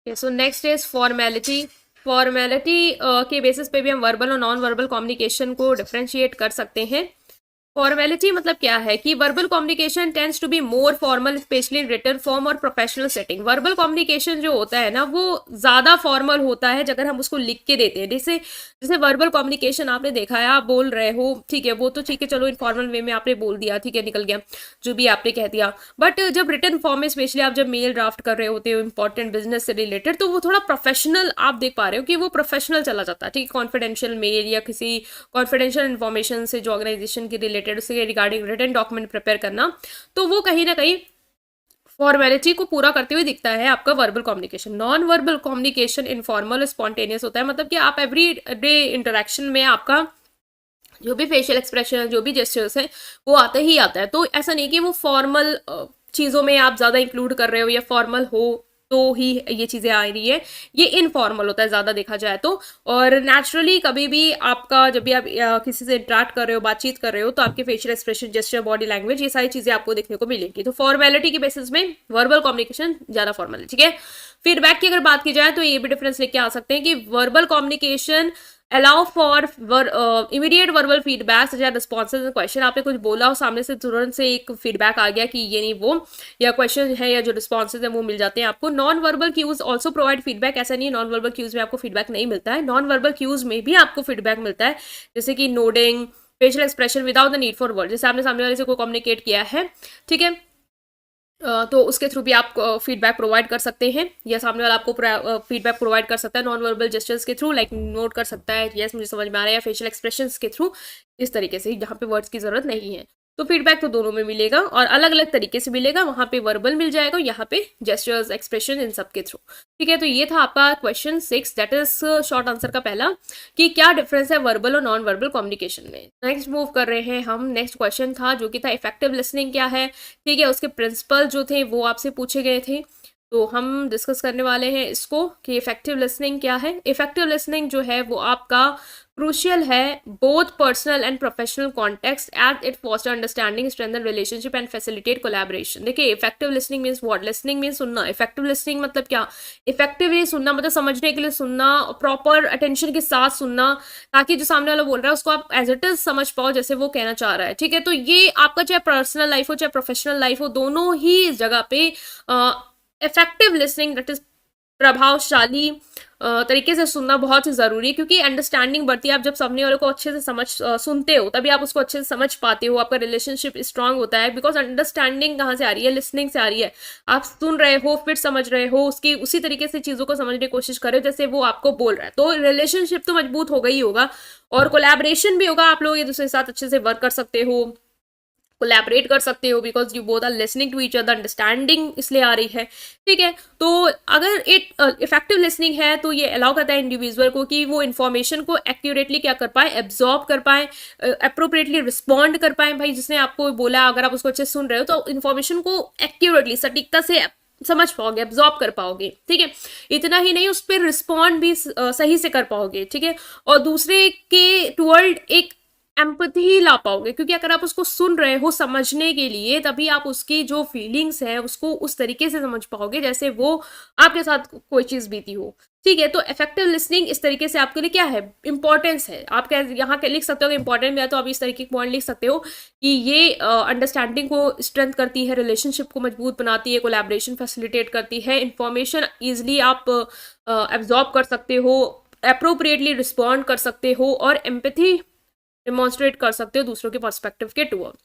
So next is formality. Formality के बेसिस पे भी हम वर्बल और नॉन वर्बल कम्युनिकेशन को डिफ्रेंशिएट कर सकते हैं। फॉर्मेलिटी मतलब क्या है कि verbal communication tends to be more formal, specially in written form और प्रोफेशनल सेटिंग। वर्बल कम्युनिकेशन जो होता है ना वो ज्यादा फॉर्मल होता है अगर हम उसको लिख के देते हैं। जैसे जैसे वर्बल कम्युनिकेशन आपने देखा है, आप बोल रहे हो, ठीक है, वो तो ठीक है, चलो इनफॉर्मल वे में आपने बोल दिया, ठीक है, निकल गया जो भी आपने कह दिया। बट जब रिटन फॉर्म में, स्पेशली आप जब मेल ड्राफ्ट कर रहे होते हो इंपॉर्टेंट बिजनेस से रिलेटेड, तो वो थोड़ा प्रोफेशनल आप देख पा रहे हो कि वो प्रोफेशनल चला जाता है, ठीक है। कॉन्फिडेंशियल मेल या किसी कॉन्फिडेंशियल इन्फॉर्मेशन से जो ऑर्गेनाइजेशन की रिलेटेड, उसके रिगार्डिंग रिटन डॉक्यूमेंट प्रिपेयर करना, तो वो कहीं ना कहीं फॉर्मेलिटी को पूरा करते हुए दिखता है आपका verbal communication. Non verbal communication informal spontaneous होता है, मतलब कि आप एवरी डे इंटरेक्शन में आपका जो भी फेशियल एक्सप्रेशन, जो भी जेस्चर्स हैं, वो आता ही आता है। तो ऐसा नहीं कि वो फॉर्मल चीज़ों में आप ज़्यादा इंक्लूड कर रहे हो या फॉर्मल हो तो ही ये चीज़ें आ रही है, ये इनफॉर्मल होता है ज़्यादा देखा जाए तो। और नेचुरली कभी भी आपका जब भी आप किसी से इंटरेक्ट कर रहे हो, बातचीत कर रहे हो, तो आपके facial expression, gesture, body language, ये सारी चीज़ें आपको देखने को मिलेंगी। तो फॉर्मेलिटी के बेसिस में वर्बल कम्युनिकेशन ज़्यादा फॉर्मल है, ठीक है। फीडबैक की अगर बात की जाए तो ये भी डिफरेंस लेके आ सकते हैं कि verbal communication allow for immediate verbal feedback या रिस्पॉन्सेज क्वेश्चन। आपने कुछ बोला हो, सामने से तुरंत से एक फीडबैक आ गया कि ये नहीं वो, या क्वेश्चन है या जो रिस्पॉन्सेज है वो मिल जाते हैं आपको। Non verbal cues also provide feedback. ऐसा नहीं है नॉन वर्बल क्यूज में आपको फीडबैक नहीं मिलता है, नॉन वर्बल क्यूज में भी आपको फीडबैक मिलता है, जैसे कि nodding, facial expression without the need for word. जैसे आपने सामने वाले से कोई कम्युनिकेट किया है, ठीक है, तो उसके थ्रू भी आप फीडबैक प्रोवाइड कर सकते हैं, या सामने वाला आपको फीडबैक प्रोवाइड कर सकता है नॉन वर्बल जेस्चर्स के थ्रू, लाइक नोट कर सकता है यस मुझे समझ में आ रहा है, या फेशियल एक्सप्रेशंस के थ्रू, इस तरीके से जहाँ पे वर्ड्स की जरूरत नहीं है। तो फीडबैक तो दोनों में मिलेगा और अलग अलग तरीके से मिलेगा, वहाँ पे वर्बल मिल जाएगा, यहाँ पे जेस्चर्स, एक्सप्रेशन, इन सब के थ्रू, ठीक है। तो ये था आपका question 6, that is short answer का पहला, कि क्या डिफरेंस है वर्बल और नॉन वर्बल कम्युनिकेशन में। नेक्स्ट मूव कर रहे हैं हम, नेक्स्ट क्वेश्चन था जो कि था इफेक्टिव लिसनिंग क्या है, ठीक है। उसके प्रिंसिपल जो थे वो आपसे पूछे गए थे, तो हम डिस्कस करने वाले हैं इसको कि इफेक्टिव लिसनिंग क्या है। इफेक्टिव लिसनिंग जो है वो आपका क्रूशियल है both personal and professional context at it foster understanding, strengthen relationship and facilitate collaboration. देखिए effective listening means what, listening means सुनना। इफेक्टिव लिसनिंग मतलब क्या, इफेक्टिवली सुनना मतलब समझने के लिए सुनना, प्रॉपर अटेंशन के साथ सुनना, ताकि जो सामने वाला बोल रहा है उसको आप एज इट इज समझ पाओ जैसे वो कहना चाह रहा है, ठीक है। तो ये आपका चाहे पर्सनल लाइफ हो चाहे प्रोफेशनल लाइफ हो, दोनों ही इस जगह पे इफेक्टिव लिसनिंग दैट इज प्रभावशाली तरीके से सुनना बहुत ही जरूरी है, क्योंकि अंडरस्टैंडिंग बढ़ती है। आप जब सामने वाले को अच्छे से सुनते हो तभी आप उसको अच्छे से समझ पाते हो, आपका रिलेशनशिप स्ट्रांग होता है, बिकॉज अंडरस्टैंडिंग कहाँ से आ रही है, लिसनिंग से आ रही है। आप सुन रहे हो फिर समझ रहे हो, उसकी उसी तरीके से चीजों को समझने की कोशिश कर रहे हो जैसे वो आपको बोल रहा है, तो रिलेशनशिप तो मजबूत होगा ही होगा, और कोलैबोरेशन भी होगा, आप लोग एक दूसरे के साथ अच्छे से वर्क कर सकते हो, कोलैबोरेट कर सकते हो, because you both are listening to each other, understanding इसलिए आ रही है, ठीक है। तो अगर इफेक्टिव लिसनिंग है तो ये अलाउ करता है इंडिविजुअल को कि वो इन्फॉर्मेशन को एक्यूरेटली क्या कर पाए, एब्जॉर्ब कर पाए, अप्रोप्रिएटली रिस्पॉन्ड कर पाए। भाई जिसने आपको बोला अगर आप उसको अच्छे से सुन रहे हो तो इन्फॉर्मेशन को एक्यूरेटली, सटीकता से समझ पाओगे, एब्जॉर्ब कर पाओगे, ठीक है। इतना ही नहीं, उस पर रिस्पॉन्ड भी सही से कर पाओगे, ठीक है। और दूसरे के टुवर्ड एक एम्पथी ला पाओगे, क्योंकि अगर आप उसको सुन रहे हो समझने के लिए, तभी आप उसकी जो फीलिंग्स है उसको उस तरीके से समझ पाओगे जैसे वो आपके साथ कोई चीज बीती हो, ठीक है। तो इफेक्टिव लिसनिंग इस तरीके से आपके लिए क्या है, इंपॉर्टेंस है। आप क्या यहाँ के लिख सकते हो कि इंपॉर्टेंट में है, तो आप इस तरीके के पॉइंट लिख सकते हो कि ये अंडरस्टैंडिंग को स्ट्रेंथ करती है, रिलेशनशिप को मजबूत बनाती है, कोलैबोरेशन फैसिलिटेट करती है, इंफॉर्मेशन ईजिली आप एब्जॉर्ब कर सकते हो, अप्रोप्रिएटली रिस्पॉन्ड कर सकते हो, और एम्पैथी डिमॉन्स्ट्रेट कर सकते हो दूसरों के पर्सपेक्टिव के टूवर्ड,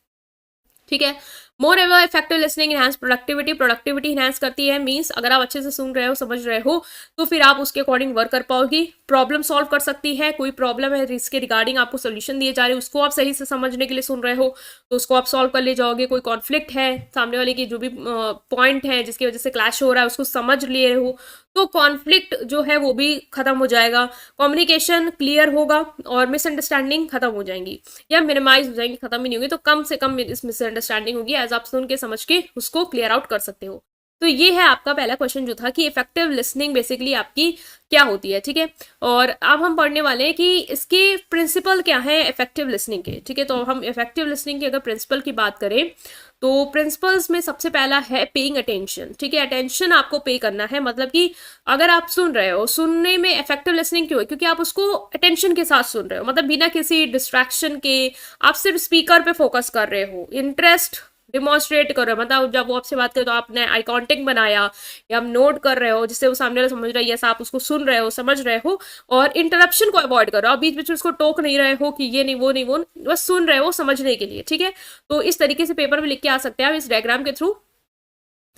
ठीक है। Moreover effective listening enhance productivity, productivity enhance करती है, मीन्स अगर आप अच्छे से सुन रहे हो, समझ रहे हो, तो फिर आप उसके अकॉर्डिंग वर्क कर पाओगी, प्रॉब्लम सॉल्व कर सकती है। कोई प्रॉब्लम है इसके रिगार्डिंग आपको सोल्यूशन दिए जा रहे हैं, उसको आप सही से समझने के लिए सुन रहे हो तो उसको आप सॉल्व कर ले जाओगे। कोई कॉन्फ्लिक्ट है, सामने वाले की जो भी पॉइंट है जिसकी वजह से क्लैश हो रहा है उसको समझ लिए हो, तो कॉन्फ्लिक्ट जो है वो भी खत्म हो जाएगा, कम्युनिकेशन क्लियर होगा, और मिसअंडरस्टैंडिंग खत्म हो जाएंगी या मिनिमाइज हो जाएंगी, खत्म ही नहीं होगी, तो कम से कम इस मिसअंडरस्टैंडिंग होगी एज आप सुन के समझ के उसको क्लियर आउट कर सकते हो। तो ये है आपका पहला क्वेश्चन जो था कि इफेक्टिव लिसनिंग बेसिकली आपकी क्या होती है, ठीक है। और अब हम पढ़ने वाले हैं कि इसके प्रिंसिपल क्या है इफेक्टिव लिसनिंग के, ठीक है। तो हम इफेक्टिव लिसनिंग के अगर प्रिंसिपल की बात करें तो प्रिंसिपल्स में सबसे पहला है पेइंग अटेंशन, ठीक है। अटेंशन आपको पे करना है, मतलब कि अगर आप सुन रहे हो, सुनने में इफेक्टिव लिसनिंग क्यों है, क्योंकि आप उसको अटेंशन के साथ सुन रहे हो, मतलब बिना किसी डिस्ट्रैक्शन के आप सिर्फ स्पीकर पे फोकस कर रहे हो, इंटरेस्ट डिमॉन्स्ट्रेट कर रहे हो, मतलब जब वो आपसे बात करे तो आपने आई कांटेक्ट बनाया या आप नोट कर रहे हो जिससे वो सामने वाला समझ रहा है, यस आप उसको सुन रहे हो, समझ रहे हो, और इंटरप्शन को अवॉइड करो, आप बीच बीच में उसको टोक नहीं रहे हो कि ये नहीं वो नहीं वो, बस सुन रहे हो समझने के लिए, ठीक है। तो इस तरीके से पेपर में लिख के आ सकते हैं आप इस डायग्राम के थ्रू,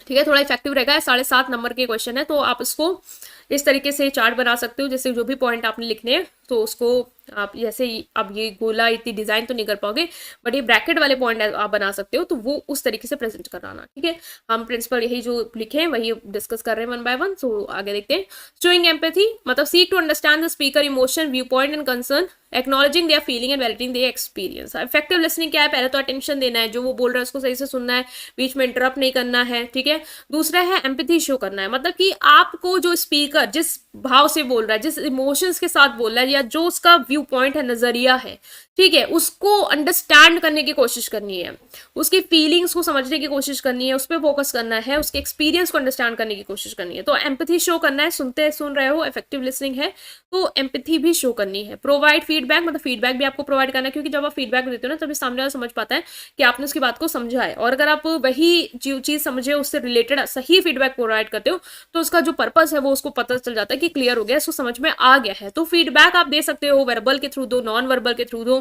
ठीक है। थोड़ा इफेक्टिव रहेगा, 7.5 नंबर के क्वेश्चन है, तो आप इसको इस तरीके से चार्ट बना सकते हो, जैसे जो भी पॉइंट आपने लिखने हैं तो उसको आप जैसे अब ये गोला इतनी डिजाइन तो नहीं कर पाओगे, बट ये ब्रैकेट वाले पॉइंट आप बना सकते हो, तो वो उस तरीके से प्रेजेंट कराना। ठीक है, हम प्रिंसिपल यही जो लिखे हैं वही डिस्कस कर रहे हैं वन बाय वन। सो आगे देखते हैं। शोइंग एम्पैथी मतलब seek to understand the speaker emotion, view point and concern, acknowledging their feeling and validating their experience. Effective listening क्या है? पहले तो अटेंशन देना है, जो वो बोल रहा है उसको सही से सुनना है, बीच में इंटरप्ट नहीं करना है। ठीक है, दूसरा है एम्पैथी शो करना है, मतलब कि आपको जो स्पीकर जिस भाव से बोल रहा है, जिस इमोशंस के साथ बोल रहा है, या जो उसका व्यू पॉइंट है, नजरिया है, ठीक है, उसको अंडरस्टैंड करने की कोशिश करनी है, उसकी फीलिंग्स को समझने की कोशिश करनी है, उस पर फोकस करना है, उसके एक्सपीरियंस को अंडरस्टैंड करने की कोशिश करनी है। तो एम्पैथी शो करना है, सुन रहे हो, इफेक्टिव लिसनिंग है तो एम्पैथी भी शो करनी है। प्रोवाइड फीडबैक मतलब फीडबैक भी आपको प्रोवाइड करना है, क्योंकि जब आप फीडबैक देते हो ना तभी सामने वाला समझ पाता है कि आपने उसकी बात को समझा है, और अगर आप वही चीज समझे उससे रिलेटेड सही फीडबैक प्रोवाइड करते हो तो उसका जो पर्पस है वो उसको पता चल जाता है कि क्लियर हो गया, इसको समझ में आ गया है। तो फीडबैक आप दे सकते हो, वर्बल के थ्रू दो, नॉन वर्बल के थ्रू दो।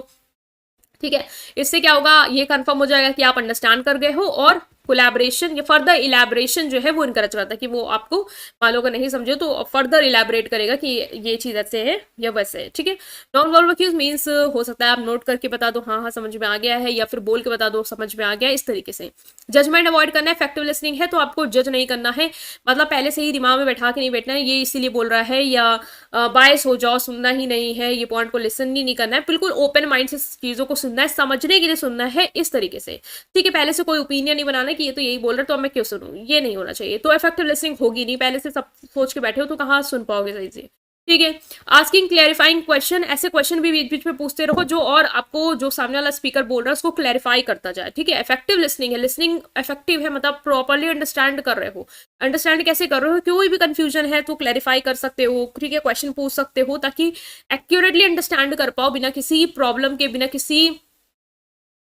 ठीक है, इससे क्या होगा, ये कंफर्म हो जाएगा कि आप अंडरस्टैंड कर गए हो, और कोलैबोरेशन या फर्दर इलेबोरेशन जो है वो इनकरेज करता है, कि वो आपको मान लो अगर नहीं समझे तो फर्दर इलेबोरेट करेगा कि ये चीज ऐसे है या वैसे है। ठीक है, नॉन वर्बल क्यूज मीन्स हो सकता है आप नोट करके बता दो हाँ हाँ समझ में आ गया है, या फिर बोल के बता दो समझ में आ गया, इस तरीके से। जजमेंट अवॉइड करना है। इफेक्टिव लिसनिंग है तो आपको जज नहीं करना है, मतलब पहले से ही दिमाग में बैठा के नहीं बैठना है ये इसीलिए बोल रहा है, या बायस हो जाओ, सुनना ही नहीं है, ये पॉइंट को लिसन ही नहीं करना है, बिल्कुल ओपन माइंड से चीजों को सुनना है, समझने के लिए सुनना है, इस तरीके से। ठीक है, पहले से कोई ओपिनियन नहीं बनाना कि ये तो यही बोल रहा है तो अब मैं क्यों सुनूं, ये नहीं होना चाहिए। तो इफेक्टिव लिसनिंग होगी नहीं, पहले से सब सोच के बैठे हो तो कहाँ सुन पाओगे सही से। ठीक है, आस्किंग क्लैरिफाइंग क्वेश्चन, ऐसे क्वेश्चन भी बीच बीच में पूछते रहो जो और आपको जो सामने वाला स्पीकर बोल रहा है उसको क्लैरिफाई करता जाए। ठीक है, इफेक्टिव लिसनिंग है, लिसनिंग इफेक्टिव है मतलब प्रॉपर्ली अंडरस्टैंड कर रहे हो। अंडरस्टैंड कैसे कर रहे हो, कोई भी कंफ्यूजन है तो क्लैरिफाई कर सकते हो। ठीक है, क्वेश्चन पूछ सकते हो ताकि एक्यूरेटली अंडरस्टैंड कर पाओ, बिना किसी प्रॉब्लम के, बिना किसी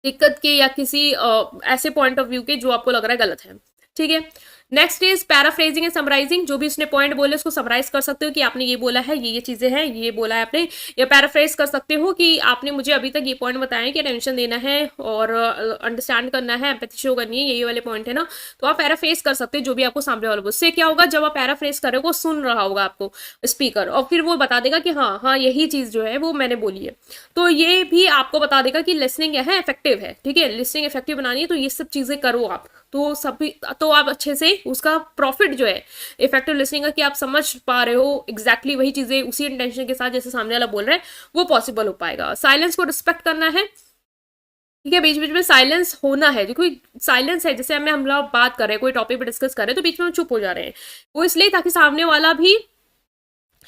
दिक्कत के, या किसी ऐसे पॉइंट ऑफ व्यू के जो आपको लग रहा है गलत है। ठीक है, next is paraphrasing and summarising, जो भी उसने पॉइंट बोले उसको समराइज कर सकते हो कि आपने ये बोला है, ये चीजें हैं, ये बोला है आपने, या पैराफ्रेज कर सकते हो कि आपने मुझे अभी तक ये पॉइंट बताया कि अटेंशन देना है और अंडरस्टैंड करना है, एम्पैथी शो करनी है, यही वाले पॉइंट है ना, तो आप पैराफ्रेज कर सकते हो जो भी आपको सामने वाला बोले। उससे क्या होगा, जब आप पैराफ्रेज करोगे वो सुन रहा होगा आपको स्पीकर, और फिर वो बता देगा कि हाँ हाँ यही चीज जो है वो मैंने बोली है, तो ये भी आपको बता देगा कि लिसनिंग है इफेक्टिव है। ठीक है, लिसनिंग इफेक्टिव बनानी है तो ये सब चीजें करो आप, तो सभी तो आप अच्छे से उसका प्रॉफिट जो है इफेक्टिव लिसनिंग का, कि आप समझ पा रहे हो एग्जैक्टली वही चीजें उसी इंटेंशन के साथ जैसे सामने वाला बोल रहा है, वो पॉसिबल हो पाएगा। साइलेंस को रिस्पेक्ट करना है। ठीक है, बीच बीच में साइलेंस होना है, जो कोई साइलेंस है जैसे हम लोग बात कर रहे हैं, कोई टॉपिक पे डिस्कस कर रहे हैं तो बीच में हम चुप हो जा रहे हैं, वो इसलिए ताकि सामने वाला भी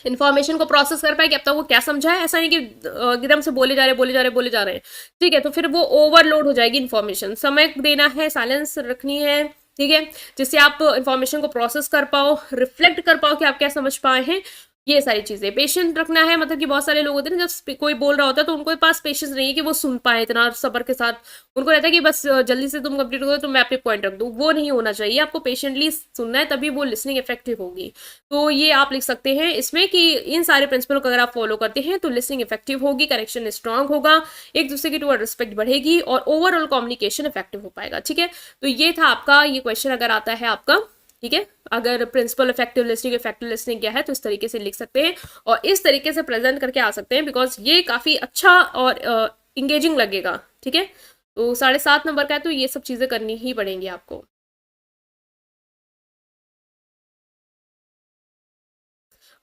इन्फॉर्मेशन को प्रोसेस कर पाए कि अब तक वो क्या समझा है। ऐसा नहीं कि एकदम से बोले जा रहे हैं। ठीक है, तो फिर वो ओवरलोड हो जाएगी इन्फॉर्मेशन। समय देना है, साइलेंस रखनी है। ठीक है, जिससे आप इन्फॉर्मेशन को प्रोसेस कर पाओ, रिफ्लेक्ट कर पाओ कि आप क्या समझ पाए हैं, ये सारी चीजें। पेशेंट रखना है, मतलब कि बहुत सारे लोग होते हैं ना जब कोई बोल रहा होता है तो उनको पास पेशेंस नहीं है कि वो सुन पाए इतना सब्र के साथ, उनको रहता है कि बस जल्दी से तुम कंप्लीट करो तो मैं अपने पॉइंट रख दूं, वो नहीं होना चाहिए। आपको पेशेंटली सुनना है तभी वो लिसनिंग इफेक्टिव होगी। तो ये आप लिख सकते हैं इसमें कि इन सारे प्रिंसिपल को अगर आप फॉलो करते हैं तो लिसनिंग इफेक्टिव होगी, कनेक्शन स्ट्रांग होगा, एक दूसरे की टुवर्ड रिस्पेक्ट बढ़ेगी और ओवरऑल कम्युनिकेशन इफेक्टिव हो पाएगा। ठीक है, तो ये था आपका ये क्वेश्चन अगर आता है आपका। ठीक है, अगर प्रिंसिपल इफेक्टिव लिसनिंग क्या है तो इस तरीके से लिख सकते हैं और इस तरीके से प्रेजेंट करके आ सकते हैं, बिकॉज ये काफी अच्छा और इंगेजिंग लगेगा। ठीक है, तो 7.5 नंबर का है तो ये सब चीजें करनी ही पड़ेंगी आपको।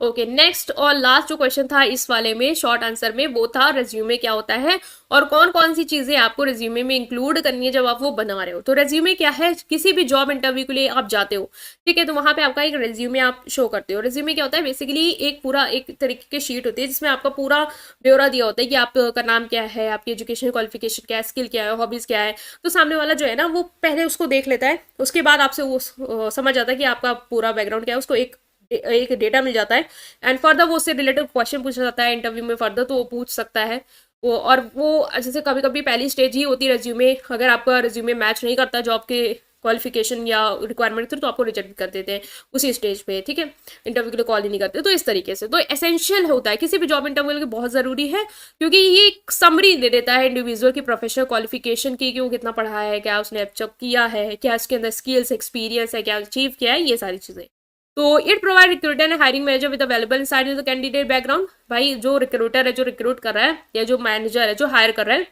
ओके, नेक्स्ट और लास्ट जो क्वेश्चन था इस वाले में शॉर्ट आंसर में, वो था रेज्यूमे क्या होता है और कौन कौन सी चीजें आपको रेज्यूमे में इंक्लूड करनी है जब आप वो बना रहे हो। तो रेज्यूमे क्या है, किसी भी जॉब इंटरव्यू के लिए आप जाते हो, ठीक है, तो वहां पे आपका एक रेज्यूमे आप शो करते हो। रेज्यूमे क्या होता है, बेसिकली एक पूरा एक तरीके की शीट होती है जिसमें आपका पूरा ब्यौरा दिया होता है कि आपका नाम क्या है, आपकी एजुकेशन क्वालिफिकेशन क्या है, स्किल क्या है, हॉबीज क्या है। तो सामने वाला जो है ना वो पहले उसको देख लेता है, उसके बाद आपसे वो समझ आता है कि आपका पूरा बैकग्राउंड क्या है, उसको एक डेटा मिल जाता है एंड फर्दर वो उससे रिलेटेड क्वेश्चन पूछा जाता है इंटरव्यू में फर्दर, तो वो पूछ सकता है वो। और वो जैसे कभी कभी पहली स्टेज ही होती है रेज्यूमे, अगर आपका रेज्यूमे मैच नहीं करता जॉब के क्वालिफिकेशन या रिक्वायरमेंट थ्रू तो आपको रिजेक्ट कर देते हैं उसी स्टेज पे। ठीक है, इंटरव्यू के लिए कॉल ही नहीं करते। तो इस तरीके से तो एसेंशियल होता है किसी भी जॉब इंटरव्यू के लिए, बहुत ज़रूरी है क्योंकि ये एक समरी दे देता है इंडिविजुअल की प्रोफेशनल क्वालिफिकेशन की, कि वो कितना पढ़ा है, क्या उसने अब किया है, क्या उसके अंदर स्किल्स एक्सपीरियंस है, क्या अचीव किया है, ये सारी चीज़ें। तो it provide recruiter and hiring manager with available inside in the candidate background. भाई जो रिक्रूटर है, जो रिक्रूट कर रहा है, या जो मैनेजर है जो हायर कर रहा है,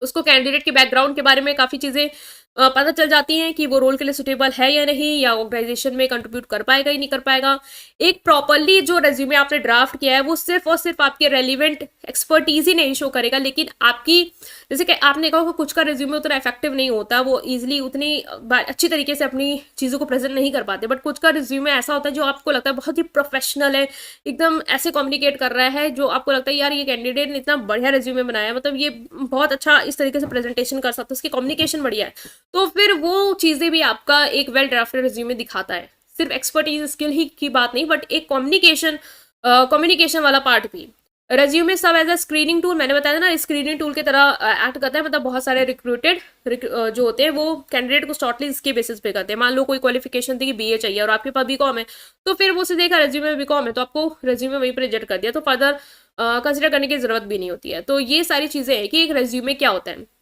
उसको कैंडिडेट के बैकग्राउंड के बारे में काफ़ी चीज़ें पता चल जाती हैं कि वो रोल के लिए सुटेबल है या नहीं, या ऑर्गेनाइजेशन में कंट्रीब्यूट कर पाएगा या नहीं कर पाएगा। एक प्रॉपरली जो रेज्यूमे आपने ड्राफ्ट किया है वो सिर्फ और सिर्फ आपके रेलिवेंट एक्सपर्टीज ही नहीं शो करेगा, लेकिन आपकी, जैसे कि आपने कहा कि कुछ का रेज्यूमे उतना इफेक्टिव नहीं होता, वो ईजिली उतनी अच्छी तरीके से अपनी चीज़ों को प्रेजेंट नहीं कर पाते, बट कुछ का रिज्यूमे ऐसा होता है जो आपको लगता है बहुत ही प्रोफेशनल है, एकदम ऐसे कम्युनिकेट कर रहा है, जो आपको लगता है यार ये कैंडिडेट ने इतना बढ़िया रिज्यूमे बनाया है, मतलब ये बहुत अच्छा इस तरीके से प्रेजेंटेशन कर सकता है, उसकी कम्युनिकेशन बढ़िया है, तो फिर वो चीज़ें भी आपका एक वेल ड्राफ्टेड रिज्यूमे दिखाता है। सिर्फ एक्सपर्टीज स्किल ही की बात नहीं, बट एक कम्युनिकेशन वाला पार्ट भी। रेज्यूमे सब एज अ स्क्रीनिंग टूल, मैंने बताया था ना, स्क्रीनिंग टूल की तरह एक्ट करता है, मतलब बहुत सारे रिक्रूटेड जो होते हैं वो कैंडिडेट को शॉर्टलिस्ट इसके बेसिस पे करते हैं। मान लो कोई क्वालिफिकेशन थी कि बीए चाहिए और आपके पास बीकॉम है, तो फिर वो से देखा रेज्यूमे में बीकॉम है, तो आपको रेज्यूमे वहीं पर रिजेक्ट कर दिया, तो फर्दर कंसिडर करने की जरूरत भी नहीं होती है। तो ये सारी चीज़ें हैं कि एक रेज्यूमे क्या होता है।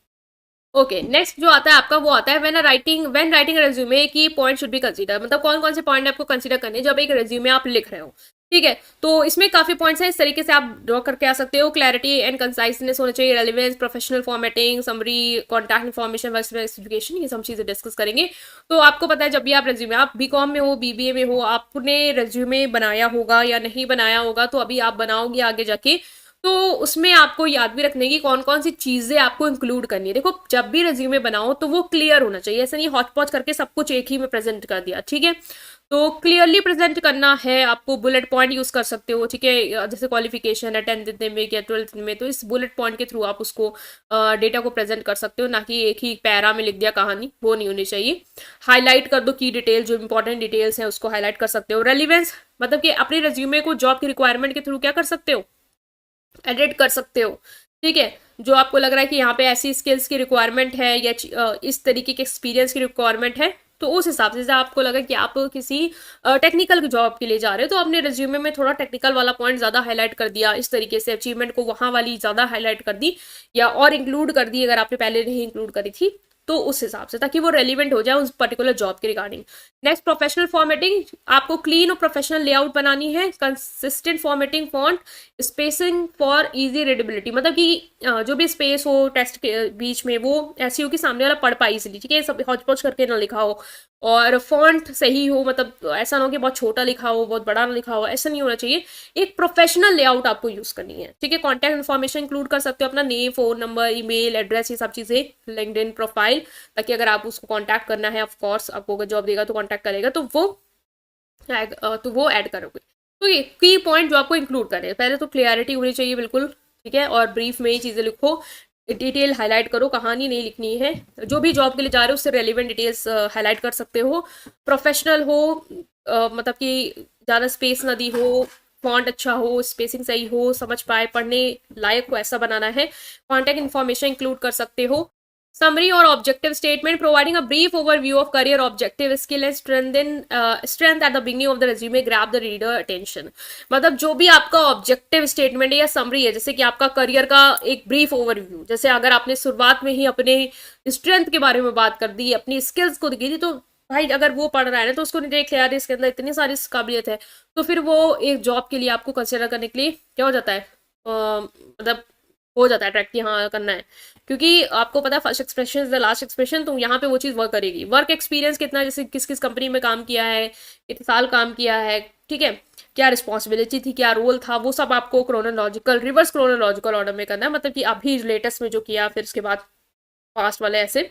ओके, नेक्स्ट जो आता है आपका वो आता है व्हेन राइटिंग रेज्यूमे की पॉइंट शुड बी कंसीडर, मतलब कौन कौन से पॉइंट आपको कंसीडर करने जब एक रेज्यूमे आप लिख रहे हो। ठीक है, तो इसमें काफी पॉइंट्स हैं, इस तरीके से आप ड्रॉ करके आ सकते हो। क्लैरिटी एंड कंसाइसनेस होना चाहिए, relevance, professional formatting, summary, contact information, work specification, ये सब चीजें डिस्कस करेंगे। तो आपको पता है जब भी आप रेज्यूमे, आप बीकॉम में हो, बीबीए में हो, आपने रेज्यूमे बनाया होगा या नहीं बनाया होगा, तो अभी आप बनाओगे आगे जाके, तो उसमें आपको याद भी रखने की कौन कौन सी चीजें आपको इंक्लूड करनी है। देखो जब भी रिज्यूमे बनाओ तो वो क्लियर होना चाहिए, ऐसा नहीं हॉच पॉच करके सब कुछ एक ही में प्रेजेंट कर दिया। ठीक है, तो क्लियरली प्रेजेंट करना है आपको, बुलेट पॉइंट यूज कर सकते हो। ठीक है, जैसे क्वालिफिकेशन है 10th में या 12th में, तो इस बुलेट पॉइंट के थ्रू आप उसको डेटा को प्रेजेंट कर सकते हो, ना कि एक ही पैरा में लिख दिया कहानी, वो नहीं होनी चाहिए। हाईलाइट कर दो की डिटेल, जो इंपॉर्टेंट डिटेल्स हैं उसको हाईलाइट कर सकते हो। रेलिवेंस, मतलब कि अपने रेज्यूमे को जॉब की रिक्वायरमेंट के थ्रू क्या कर सकते हो, एडिट कर सकते हो। ठीक है, जो आपको लग रहा है कि यहाँ पे ऐसी स्किल्स की रिक्वायरमेंट है या इस तरीके के एक्सपीरियंस की रिक्वायरमेंट है, तो उस हिसाब से आपको लगा कि आप किसी टेक्निकल जॉब के लिए जा रहे हो, तो अपने रिज्यूमे में थोड़ा टेक्निकल वाला पॉइंट ज़्यादा हाईलाइट कर दिया, इस तरीके से अचीवमेंट को वहाँ वाली ज़्यादा हाईलाइट कर दी, या और इंक्लूड कर दी अगर आपने पहले नहीं इंक्लूड करी थी, तो उस हिसाब से, ताकि वो रेलिवेंट हो जाए उस पर्टिकुलर जॉब के रिगार्डिंग। नेक्स्ट, प्रोफेशनल फॉर्मेटिंग, आपको क्लीन और प्रोफेशनल लेआउट बनानी है। Consistent formatting, font spacing for easy readability, मतलब कि जो भी स्पेस हो टेक्स्ट के बीच में वो ऐसी हो कि सामने वाला पढ़ पाए इजीली। ठीक है, सब हौच पौच करके ना लिखा हो, और फॉन्ट सही हो, मतलब ऐसा ना हो कि बहुत छोटा लिखा हो, बहुत बड़ा ना लिखा हो, ऐसा नहीं होना चाहिए। एक प्रोफेशनल लेआउट आपको यूज करनी है। ठीक है, कॉन्टैक्ट इन्फॉर्मेशन इंक्लूड कर सकते हो, अपना name, phone number, email address, ये सब चीजें, लिंक्डइन प्रोफाइल, ताकि अगर आप उसको कॉन्टैक्ट करना है, ऑफ कोर्स आपको अगर जॉब देगा तो कॉन्टैक्ट करेगा, तो वो ऐड करोगे। तो ये की पॉइंट जो आपको इंक्लूड करें, पहले तो क्लियरिटी होनी चाहिए बिल्कुल। ठीक है, और ब्रीफ में ही चीज़ें लिखो, डिटेल हाईलाइट करो, कहानी नहीं लिखनी है। जो भी जॉब के लिए जा रहे हो उससे रेलिवेंट डिटेल्स हाईलाइट कर सकते हो। प्रोफेशनल हो, मतलब कि ज़्यादा स्पेस ना दी हो, फॉन्ट अच्छा हो, स्पेसिंग सही हो, समझ पाए, पढ़ने लायक हो, ऐसा बनाना है। कॉन्टैक्ट इन्फॉर्मेशन इंक्लूड कर सकते हो। Summary or objective statement, providing a brief overview of career objective, skill and strength at the beginning of the resume, grab the reader attention। मतलब जो भी आपका ऑब्जेक्टिव स्टेटमेंट है या समरी है, जैसे कि आपका करियर का एक ब्रीफ ओवरव्यू, जैसे अगर आपने शुरुआत में ही अपने स्ट्रेंथ के बारे में बात कर दी, अपनी स्किल्स को दिखी थी, तो भाई अगर वो पढ़ रहा है ना, तो उसको नहीं देख यार इसके अंदर इतनी सारी काबिलियत है, तो फिर वो एक जॉब के लिए आपको कंसिडर करने के लिए क्या हो जाता है, मतलब हो जाता है अट्रैक्ट कि हाँ करना है, क्योंकि आपको पता है first expression is the last expression, तो यहाँ पे वो चीज़ वर्क करेगी। वर्क एक्सपीरियंस कितना, जैसे किस किस कंपनी में काम किया है, कितने साल काम किया है, ठीक है, क्या रिस्पॉन्सिबिलिटी थी, क्या रोल था, वो सब आपको रिवर्स क्रोनोलॉजिकल ऑर्डर में करना है, मतलब कि अभी लेटेस्ट में जो किया, फिर उसके बाद पास्ट वाले, ऐसे।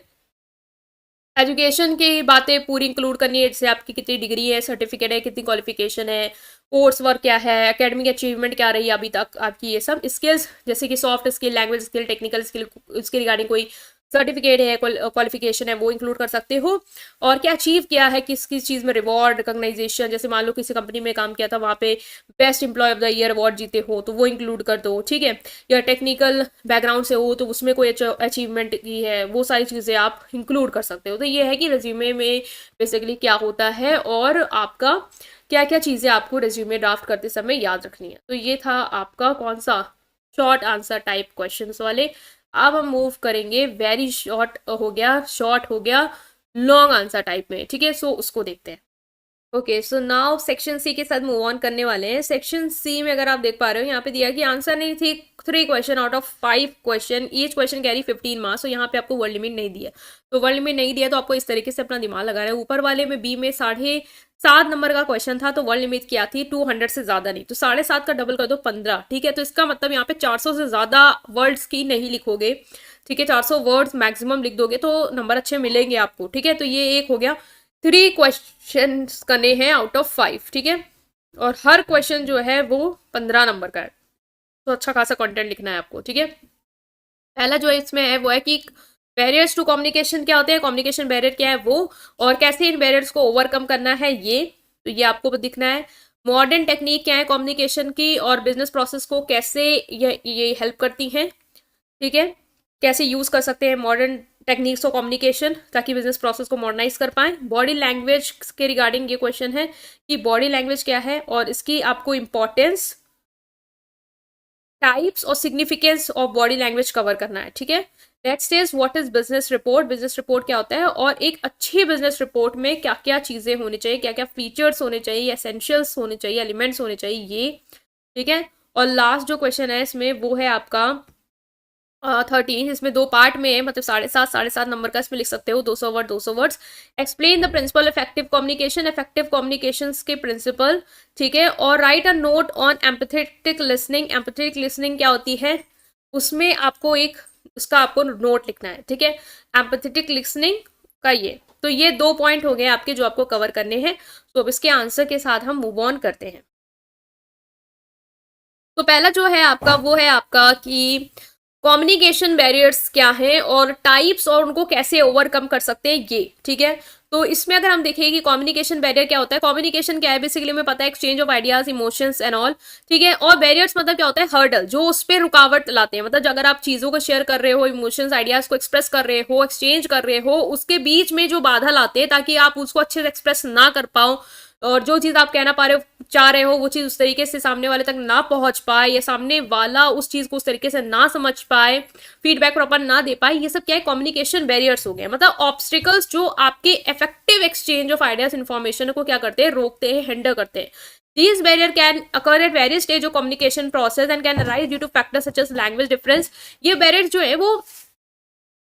एजुकेशन की बातें पूरी इंक्लूड करनी है, जैसे आपकी कितनी डिग्री है, सर्टिफिकेट है, कितनी क्वालिफिकेशन है, कोर्स वर्क क्या है, एकेडमिक अचीवमेंट क्या रही है अभी तक आपकी, ये सब स्किल्स, जैसे कि soft skill, language skill, technical skill, उसके रिगार्डिंग कोई सर्टिफिकेट है, क्वालिफिकेशन है, वो इंक्लूड कर सकते हो। और क्या अचीव किया है, किस किस चीज़ में रिवॉर्ड, रिकॉग्नाइजेशन, जैसे मान लो किसी कंपनी में काम किया था, वहाँ पे best employee of the year award जीते हो, तो वो इंक्लूड कर दो। ठीक है, या टेक्निकल बैकग्राउंड से हो तो उसमें कोई अचीवमेंट की है, वो सारी चीज़ें आप इंक्लूड कर सकते हो। तो ये है कि रेज्यूमे में बेसिकली क्या होता है, और आपका क्या क्या चीज़ें आपको रेज्यूमे ड्राफ्ट करते समय याद रखनी है। तो ये था आपका कौन सा, शॉर्ट आंसर टाइप क्वेश्चंस वाले। अब हम मूव करेंगे, वेरी शॉर्ट हो गया, शॉर्ट हो गया, लॉन्ग आंसर टाइप में। ठीक है, सो उसको देखते हैं। Okay, so now section C के साथ मूव ऑन करने वाले हैं। सेक्शन सी में अगर आप देख पा रहे हो यहाँ पे दिया कि आंसर नहीं थी 3 question out of 5 question, each question carry 15 marks. तो यहाँ पे आपको वर्ड लिमिट नहीं दिया, तो वर्ड लिमिट नहीं दिया तो आपको इस तरीके से अपना दिमाग लगाना है। ऊपर वाले में बी में 7.5 नंबर का क्वेश्चन था, तो वर्ड लिमिट क्या थी 200 से ज्यादा नहीं, तो 7.5 का डबल कर दो 15, ठीक है। तो इसका मतलब यहाँ पे 400 से ज्यादा वर्ड्स की नहीं लिखोगे, ठीक है। 400 वर्ड्स मैक्सिमम लिख दोगे तो नंबर अच्छे मिलेंगे आपको, ठीक है। तो ये एक हो गया, 3 क्वेश्चन करने हैं आउट ऑफ 5, ठीक है। और हर क्वेश्चन जो है वो 15 नंबर का है, तो अच्छा खासा कंटेंट लिखना है आपको, ठीक है। पहला जो इसमें है वो है कि बैरियर्स टू कम्युनिकेशन क्या होते हैं, कम्युनिकेशन बैरियर क्या है वो, और कैसे इन बैरियर्स को ओवरकम करना है ये, तो ये आपको दिखना है। मॉडर्न टेक्निक क्या है कम्युनिकेशन की, और बिजनेस प्रोसेस को कैसे ये हेल्प करती हैं, ठीक है। कैसे यूज कर सकते हैं मॉडर्न टेक्निक्स ऑफ कम्युनिकेशन ताकि बिजनेस प्रोसेस को मॉडर्नाइज कर पाए। बॉडी लैंग्वेज के रिगार्डिंग ये क्वेश्चन है कि बॉडी लैंग्वेज क्या है और इसकी आपको इंपॉर्टेंस, टाइप्स और significance of body language cover करना है, ठीक है। Next is what is business report, business report क्या होता है और एक अच्छी बिजनेस रिपोर्ट में क्या क्या चीजें होनी चाहिए, क्या क्या फीचर्स होने चाहिए, एसेंशियल्स होने चाहिए, एलिमेंट्स होने चाहिए, ये, ठीक है। और लास्ट जो क्वेश्चन है इसमें वो है आपका 13, इसमें 2 पार्ट में है, मतलब 7.5 नंबर का इसमें लिख सकते हो, 200 word 200 words. Explain the principle effective communication, effective communication के प्रिंसिपल, ठीक है। और write a note on empathetic listening, empathetic listening क्या होती है, उसमें आपको एक उसका आपको नोट लिखना है, ठीक है। एम्पैथेटिक लिसनिंग का ये 2 पॉइंट हो गए आपके जो आपको कवर करने हैं। तो अब इसके आंसर के साथ हम मूव ऑन करते हैं। तो पहला जो है आपका वो है आपका कि कम्युनिकेशन बैरियर्स क्या हैं और टाइप्स और उनको कैसे ओवरकम कर सकते हैं ये, ठीक है। तो इसमें अगर हम देखें कि कम्युनिकेशन बैरियर क्या होता है, कम्युनिकेशन क्या है बेसिकली हमें पता है, exchange of ideas, emotions and all, ठीक है। और बैरियर्स मतलब क्या होता है, हर्डल, जो उस पर रुकावट लाते हैं, मतलब अगर आप चीजों को शेयर कर रहे हो, इमोशंस आइडियाज को एक्सप्रेस कर रहे हो, एक्सचेंज कर रहे हो, उसके बीच में जो बाधा लाते हैं ताकि आप उसको अच्छे से एक्सप्रेस ना कर पाओ, और जो चीज आप कहना पा रहे हो चाह रहे हो वो चीज उस तरीके से सामने वाले तक ना पहुंच पाए, या सामने वाला उस चीज को उस तरीके से ना समझ पाए, फीडबैक प्रॉपर ना दे पाए, ये सब क्या है कम्युनिकेशन बैरियर्स हो गए, मतलब ऑब्स्टिकल्स जो आपके effective exchange of ideas information को क्या करते हैं, रोकते हैं, हिंडर करते हैं। These barrier can occur at various stage of communication process and can arise due to factors such as language difference। ये barrier जो है वो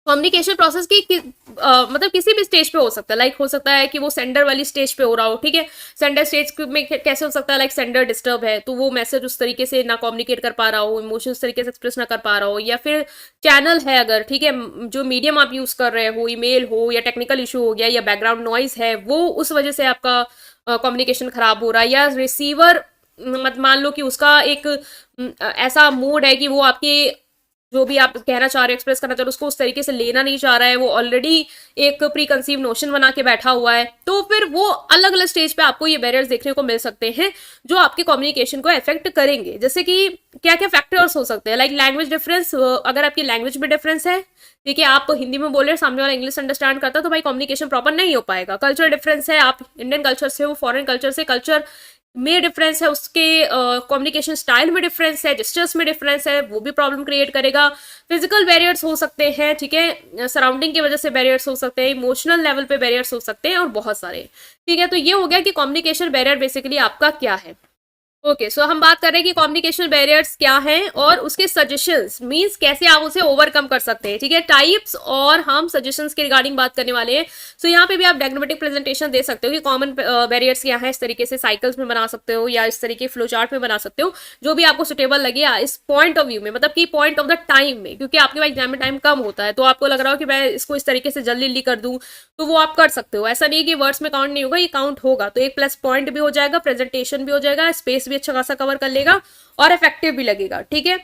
कम्युनिकेशन प्रोसेस की मतलब किसी भी स्टेज पे हो सकता है, लाइक हो सकता है कि वो सेंडर वाली स्टेज पे हो रहा हो, ठीक है। सेंडर स्टेज में कैसे हो सकता है, लाइक सेंडर डिस्टर्ब है तो वो मैसेज उस तरीके से ना कम्युनिकेट कर पा रहा हो, इमोशन उस तरीके से एक्सप्रेस ना कर पा रहा हो, या फिर चैनल है अगर, ठीक है, जो मीडियम आप यूज कर रहे हो, ईमेल हो या टेक्निकल इशू हो गया या बैकग्राउंड नॉइज है, वो उस वजह से आपका कम्युनिकेशन खराब हो रहा है, या रिसीवर मत मान लो कि उसका एक ऐसा मूड है कि वो आपके जो भी आप कहना चाह रहे हो, एक्सप्रेस करना चाह रहे हो, उसको उस तरीके से लेना नहीं चाह रहा है, वो ऑलरेडी एक प्री कंसीव नोशन बना के बैठा हुआ है, तो फिर वो अलग अलग स्टेज पे आपको ये बैरियर्स देखने को मिल सकते हैं जो आपके कम्युनिकेशन को अफेक्ट करेंगे। जैसे कि क्या क्या फैक्टर्स हो सकते हैं, लाइक लैंग्वेज डिफरेंस, अगर आपकी लैंग्वेज में डिफरेंस है, ठीक है, आप हिंदी में बोल रहे हो, सामने वाला इंग्लिश अंडरस्टैंड करता है, तो भाई कम्युनिकेशन प्रॉपर नहीं हो पाएगा। कल्चर डिफरेंस है, आप इंडियन कल्चर से हो, फॉरेन कल्चर से, कल्चर में डिफरेंस है, उसके कम्युनिकेशन स्टाइल में डिफरेंस है, जेस्चर्स में डिफरेंस है, वो भी प्रॉब्लम क्रिएट करेगा। फिजिकल बैरियर्स हो सकते हैं, ठीक है, सराउंडिंग की वजह से बैरियर्स हो सकते हैं, इमोशनल लेवल पे बैरियर्स हो सकते हैं और बहुत सारे, ठीक है। तो ये हो गया कि कम्युनिकेशन बैरियर बेसिकली आपका क्या है। ओके, सो हम बात कर रहे हैं कि कम्युनिकेशन बैरियर्स क्या हैं और उसके सजेशंस, मींस कैसे आप उसे ओवरकम कर सकते हैं, ठीक है। टाइप्स और हम सजेशंस के रिगार्डिंग बात करने वाले हैं। सो यहाँ पे भी आप डायग्रामेटिक प्रेजेंटेशन दे सकते हो कि कॉमन बैरियर्स क्या है, इस तरीके से साइकिल्स में बना सकते हो या इस तरीके फ्लो चार्ट में बना सकते हो, जो भी आपको सुटेबल लगे इस पॉइंट ऑफ व्यू में, मतलब कि पॉइंट ऑफ द टाइम में, क्योंकि आपके पास एग्जाम में टाइम कम होता है, तो आपको लग रहा हो कि मैं इसको इस तरीके से जल्दी जल्दी कर दूं, तो वो आप कर सकते हो। ऐसा नहीं कि वर्ड्स में काउंट नहीं होगा, ये काउंट होगा, तो एक प्लस पॉइंट भी हो जाएगा, प्रेजेंटेशन भी हो जाएगा, स्पेस भी अच्छा खासा कवर कर लेगा और इफेक्टिव भी लगेगा, ठीक है।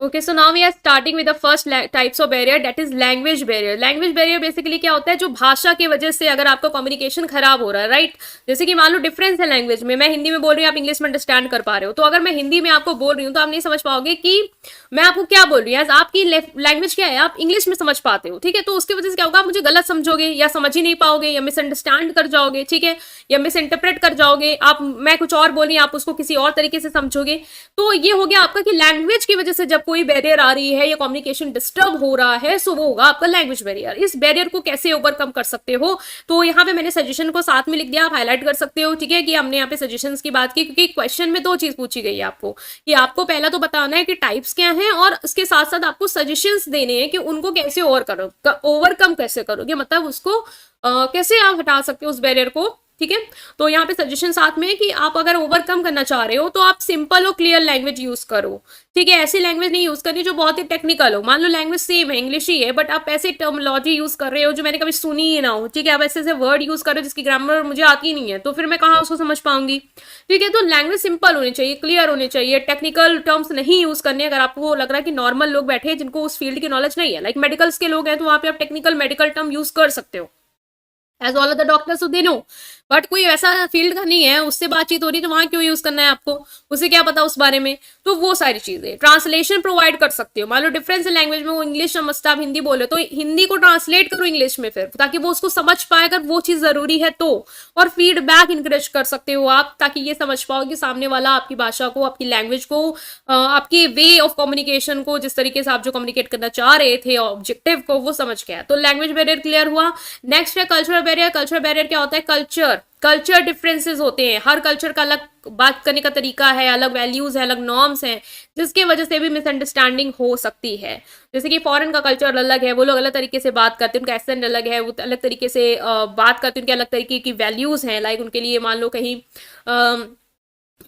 Okay, so now we are starting with the first types of barrier, that is language barrier. Language barrier basically क्या होता है, जो भाषा की वजह से अगर आपका कम्युनिकेशन खराब हो रहा है, राइट। जैसे कि मान लो डिफरेंस है लैंग्वेज में, मैं हिंदी में बोल रही हूँ, आप इंग्लिश में अंडरस्टैंड कर पा रहे हो, तो अगर मैं हिंदी में आपको बोल रही हूँ तो आप नहीं समझ पाओगे कि मैं आपको क्या बोल रही हूँ, आपकी लैंग्वेज क्या है, आप इंग्लिश में समझ पाते हो, ठीक है। तो उसकी वजह से क्या होगा, आप मुझे गलत समझोगे या समझ ही नहीं पाओगे या मिसअंडरस्टैंड कर जाओगे, ठीक है, या मिस इंटरप्रेट कर जाओगे, आप मैं कुछ और बोली आप उसको किसी और तरीके से समझोगे। तो ये हो गया आपका कि लैंग्वेज की वजह से जब कोई कोई बैरियर आ रही है या कम्युनिकेशन डिस्टर्ब हो रहा है, सो वो होगा आपका लैंग्वेज बैरियर। इस बैरियर को कैसे ओवरकम कर सकते हो, तो यहाँ पे मैंने सजेशन को साथ में लिख दिया, आप हाईलाइट कर सकते हो। ठीक है, कि हमने यहाँ पे सजेशंस की बात की, क्योंकि क्वेश्चन में दो चीज पूछी गई है आपको, कि आपको पहला तो बताना है कि टाइप्स क्या हैं, और उसके साथ साथ आपको सजेशंस देने हैं कि उनको कैसे ओवरकम कैसे करोगे, मतलब उसको कैसे आप हटा सकते हो उस बैरियर को। ठीक है, तो यहाँ पे सजेशन साथ में है कि आप अगर ओवरकम करना चाह रहे हो तो आप सिंपल और क्लियर लैंग्वेज यूज करो। ठीक है, ऐसी लैंग्वेज नहीं यूज करनी जो बहुत ही टेक्निकल हो। मान लो लैंग्वेज सेम है, इंग्लिश ही है, बट आप ऐसे टर्मिनोलॉजी यूज कर रहे हो जो मैंने कभी सुनी ही ना हो। ठीक है, आप ऐसे ऐसे वर्ड यूज कर रहे हो जिसकी ग्रामर मुझे आती नहीं है, तो फिर मैं कहाँ उसको समझ पाऊंगी। ठीक है, तो लैंग्वेज सिंपल होनी चाहिए, क्लियर होनी चाहिए, टेक्निकल टर्म्स नहीं यूज करने। अगर आपको लग रहा है कि नॉर्मल लोग बैठे हैं जिनको उस फील्ड की नॉलेज नहीं है, लाइक मेडिकल्स के लोग हैं, तो वहां पे आप टेक्निकल मेडिकल टर्म यूज कर सकते हो, as all other doctors they know. But कोई वैसा फील्ड का नहीं है, उससे बातचीत हो रही, तो वहां क्यों यूज करना है आपको, उसे क्या पता उस बारे में। तो वो सारी चीजें, ट्रांसलेशन प्रोवाइड कर सकते हो। मान लो डिफरेंस है लैंग्वेज में, वो इंग्लिश समझता, आप हिंदी बोले, तो हिंदी को ट्रांसलेट करो इंग्लिश में फिर, ताकि वो उसको समझ पाए, अगर वो चीज जरूरी है तो। और फीडबैक इंकरेज कर सकते हो आप, ताकि ये समझ पाओ कि सामने वाला आपकी भाषा को, आपकी लैंग्वेज को, आपकी वे ऑफ कम्युनिकेशन को, जिस तरीके से आप जो कम्युनिकेट करना चाह रहे थे ऑब्जेक्टिव को, वो समझ गया। तो लैंग्वेज बैरियर क्लियर हुआ। नेक्स्ट है कल्चरल बैरियर। कल्चरल बैरियर क्या होता है, कल्चर डिफरेंसेस होते हैं, हर कल्चर का अलग बात करने का तरीका है, अलग वैल्यूज है, अलग नॉर्म्स हैं, जिसकी वजह से भी मिसअंडरस्टैंडिंग हो सकती है। जैसे कि फॉरेन का कल्चर अलग है, वो लोग अलग तरीके से बात करते हैं, उनका एक्सेंट अलग है, वो अलग तरीके से बात करते हैं, उनके अलग तरीके की वैल्यूज हैं। लाइक उनके लिए मान लो कहीं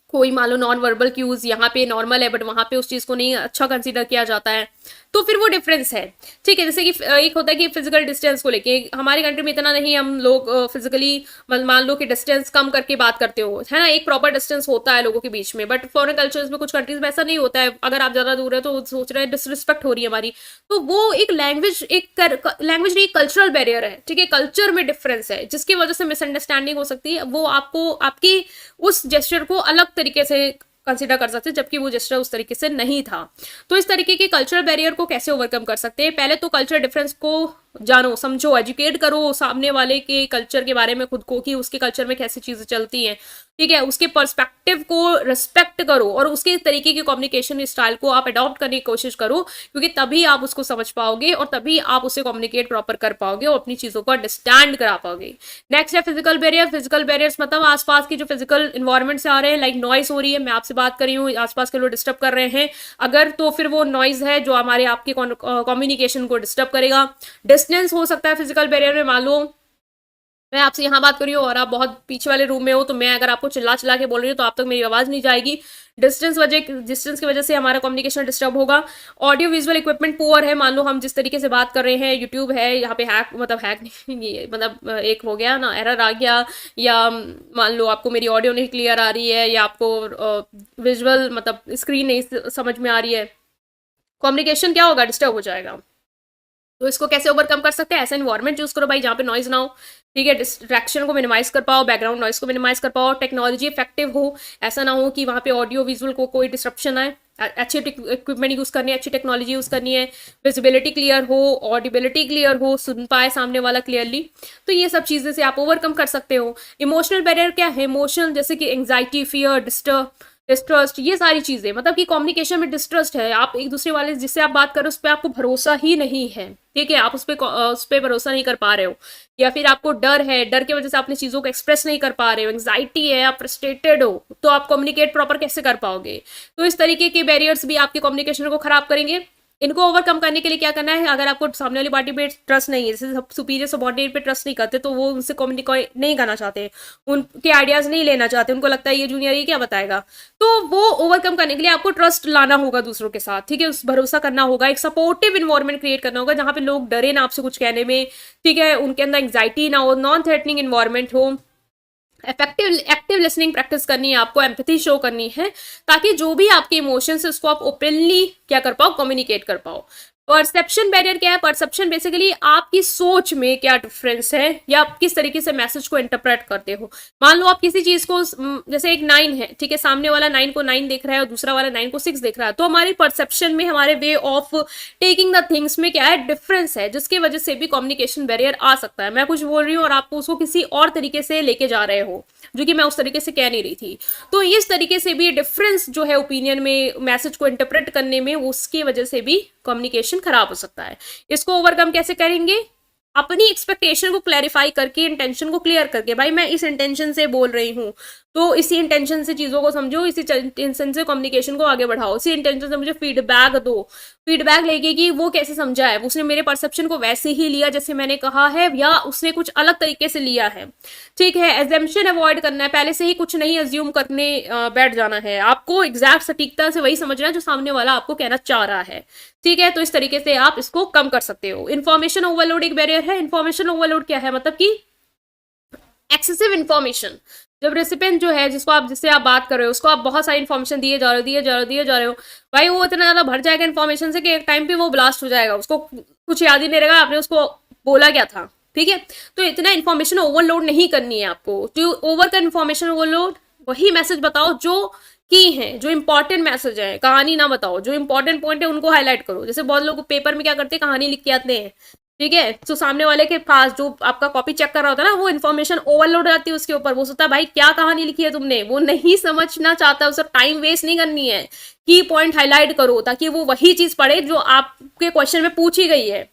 कोई मान लो नॉन वर्बल क्यूज यहाँ पे नॉर्मल है, बट वहां पे उस चीज को नहीं अच्छा कंसीडर किया जाता है, तो फिर वो डिफरेंस है। ठीक है, जैसे कि एक होता है कि फिजिकल डिस्टेंस को लेके, हमारी कंट्री में इतना नहीं, हम लोग फिजिकली मान लो कि डिस्टेंस कम करके बात करते हो, है ना, एक प्रॉपर डिस्टेंस होता है लोगों के बीच में। बट फॉरेन कल्चर्स में, कुछ कंट्रीज में ऐसा नहीं होता है, अगर आप ज्यादा दूर है तो सोच रहे हैं डिसरिस्पेक्ट हो रही है हमारी। तो वो एक लैंग्वेज नहीं, कल्चरल बैरियर है। ठीक है, कल्चर में डिफरेंस है, जिसकी वजह से मिसअंडरस्टैंडिंग हो सकती है। वो आपको आपकी उस जेस्चर को अलग तरीके से कंसिडर कर सकते हैं, जबकि वो जेस्चर उस तरीके से नहीं था। तो इस तरीके के कल्चरल बैरियर को कैसे ओवरकम कर सकते हैं, पहले तो कल्चरल डिफरेंस को जानो, समझो, एजुकेट करो सामने वाले के कल्चर के बारे में खुद को, कि उसके कल्चर में कैसी चीजें चलती हैं। ठीक है, उसके पर्सपेक्टिव को रिस्पेक्ट करो, और उसके तरीके की कम्युनिकेशन स्टाइल को आप अडॉप्ट करने की कोशिश करो, क्योंकि तभी आप उसको समझ पाओगे, और तभी आप उसे कम्युनिकेट प्रॉपर कर पाओगे, और अपनी चीजों को अंडरस्टैंड करा पाओगे। नेक्स्ट है फिजिकल बैरियर। फिजिकल बैरियर्स मतलब आसपास की जो फिजिकल इन्वायरमेंट से आ रहे हैं, लाइक नॉइस हो रही है, मैं आपसे बात कर रही हूँ, आसपास के लोग डिस्टर्ब कर रहे हैं अगर, तो फिर वो नॉइज है जो हमारे आपके कम्युनिकेशन को डिस्टर्ब करेगा। डिस्टेंस हो सकता है फिजिकल बैरियर में, मान लो मैं आपसे यहाँ बात कर रही हूँ और आप बहुत पीछे वाले रूम में हो, तो मैं अगर आपको चिल्ला चिल्ला के बोल रही हूँ तो आप तक मेरी आवाज नहीं जाएगी। डिस्टेंस की वजह से हमारा कम्युनिकेशन डिस्टर्ब होगा। ऑडियो विजुअल इक्विपमेंट पुअर है, मान लो हम जिस तरीके से बात कर रहे हैं, यूट्यूब है, यहाँ पे हैक नहीं, ये मतलब एक हो गया ना, एरर आ गया, या मान लो आपको मेरी ऑडियो नहीं क्लियर आ रही है, या आपको विजुअल मतलब स्क्रीन नहीं समझ में आ रही है, कम्युनिकेशन क्या होगा, डिस्टर्ब हो जाएगा। तो इसको कैसे ओवरकम कर सकते हैं, ऐसा इन्वायरमेंट चूज करो भाई जहाँ पे नॉइज ना हो। ठीक है, डिस्ट्रैक्शन को मिनिमाइज कर पाओ, बैकग्राउंड नॉइज को मिनिमाइज कर पाओ, टेक्नोलॉजी इफेक्टिव हो, ऐसा ना हो कि वहाँ पे ऑडियो विजुअल को कोई डिस्ट्रप्शन आए। अच्छे इक्विपमेंट यूज करनी है, अच्छी टेक्नोलॉजी यूज करनी है, विजिबिलिटी क्लियर हो, ऑडिबिलिटी क्लियर हो, सुन पाए सामने वाला क्लियरली। तो ये सब चीजें से आप ओवरकम कर सकते हो। इमोशनल बैरियर क्या है, इमोशन जैसे कि एंग्जाइटी, फियर, डिस्ट्रस्ट, ये सारी चीजें, मतलब कि कम्युनिकेशन में डिस्ट्रस्ट है, आप एक दूसरे वाले जिससे आप बात करो उस पर आपको भरोसा ही नहीं है। ठीक है, आप उस पर भरोसा नहीं कर पा रहे हो, या फिर आपको डर है, डर की वजह से अपनी चीजों को एक्सप्रेस नहीं कर पा रहे हो, एंग्जाइटी है, आप फ्रस्ट्रेटेड हो, तो आप कम्युनिकेट प्रॉपर कैसे कर पाओगे। तो इस तरीके के बैरियर्स भी आपके कम्युनिकेशन को खराब करेंगे। इनको ओवरकम करने के लिए क्या करना है, अगर आपको सामने वाली पार्टी पे ट्रस्ट नहीं है, जैसे सुपीरियर सबऑर्डिनेट पे ट्रस्ट नहीं करते, तो वो उनसे कम्युनिकेट नहीं करना चाहते, उनके आइडियाज नहीं लेना चाहते, उनको लगता है ये जूनियर ये क्या बताएगा, तो वो ओवरकम करने के लिए आपको ट्रस्ट लाना होगा दूसरों के साथ। ठीक है, उस भरोसा करना होगा, एक सपोर्टिव इन्वायरमेंट क्रिएट करना होगा जहाँ पे लोग डरे ना आपसे कुछ कहने में। ठीक है, उनके अंदर एंग्जाइटी ना हो, नॉन थ्रेटनिंग इन्वायरमेंट हो, एक्टिव लिसनिंग प्रैक्टिस करनी है आपको, एम्पैथी शो करनी है, ताकि जो भी आपके इमोशंस है उसको आप ओपनली क्या कर पाओ, कम्युनिकेट कर पाओ। परसेप्शन बैरियर क्या है? परसेप्शन बेसिकली आपकी सोच में क्या डिफरेंस है या आप किस तरीके से मैसेज को इंटरप्रेट करते हो। मान लो आप किसी चीज को जैसे एक 9 है, ठीक है, सामने वाला 9 को 9 देख रहा है और दूसरा वाला 9 को 6 देख रहा है, तो हमारी परसेप्शन में, हमारे way of taking the things में क्या है, डिफरेंस है, जिसकी वजह से भी कम्युनिकेशन बैरियर आ सकता है। मैं कुछ बोल रही हूँ और आप उसको किसी और तरीके से लेके जा रहे हो, जो कि मैं उस तरीके से कह नहीं रही थी। तो इस तरीके से भी डिफरेंस जो है ओपिनियन में, मैसेज को इंटरप्रेट करने में, उसकी वजह से भी कम्युनिकेशन खराब हो सकता है। इसको ओवरकम कैसे करेंगे? अपनी एक्सपेक्टेशन को क्लैरिफाई करके, इंटेंशन को क्लियर करके, भाई मैं इस इंटेंशन से बोल रही हूँ, तो इसी इंटेंशन से चीजों को समझो, इसी इंटेंशन से कम्युनिकेशन को आगे बढ़ाओ, इसी इंटेंशन से मुझे फीडबैक दो। फीडबैक लेके कि वो कैसे समझा है, उसने मेरे परसेप्शन को वैसे ही लिया जैसे मैंने कहा है, या उसने कुछ अलग तरीके से लिया है। ठीक है, एजम्पशन अवॉइड करना है, पहले से ही कुछ नहीं अज्यूम करने बैठ जाना है। आपको एग्जैक्ट सटीकता से वही समझना है जो सामने वाला आपको कहना चाह रहा है। ठीक है, तो इस तरीके से आप इसको कम कर सकते हो। इन्फॉर्मेशन ओवरलोड एक बैरियर है। इन्फॉर्मेशन ओवरलोड क्या है? मतलब कि एक्सेसिव इन्फॉर्मेशन। जब रेसिपेंट जो है, जिससे आप बात कर रहे हो, उसको आप बहुत सारी इन्फॉर्मेशन दिए जा रहे हो, भाई वो इतना ज्यादा भर जाएगा इन्फॉर्मेशन से कि एक टाइम पे वो ब्लास्ट हो जाएगा, उसको कुछ याद ही नहीं रहेगा आपने उसको बोला क्या था। ठीक है, तो इतना इन्फॉर्मेशन ओवरलोड नहीं करनी है आपको। तो ओवर का इन्फॉर्मेशन ओवरलोड, वही मैसेज बताओ जो की है, जो इंपॉर्टेंट मैसेज है। कहानी ना बताओ, जो इंपॉर्टेंट पॉइंट है उनको हाईलाइट करो। जैसे बहुत लोग पेपर में क्या करते हैं, कहानी लिख के आते हैं, ठीक है, तो सामने वाले के पास जो आपका कॉपी चेक कर रहा होता है ना, वो इन्फॉर्मेशन ओवरलोड रहती है उसके ऊपर। वो सोचता है भाई क्या कहानी लिखी है तुमने, वो नहीं समझना चाहता, उसे टाइम वेस्ट नहीं करनी है। की पॉइंट हाईलाइट करो ताकि वो वही चीज पढ़े जो आपके क्वेश्चन में पूछी गई है।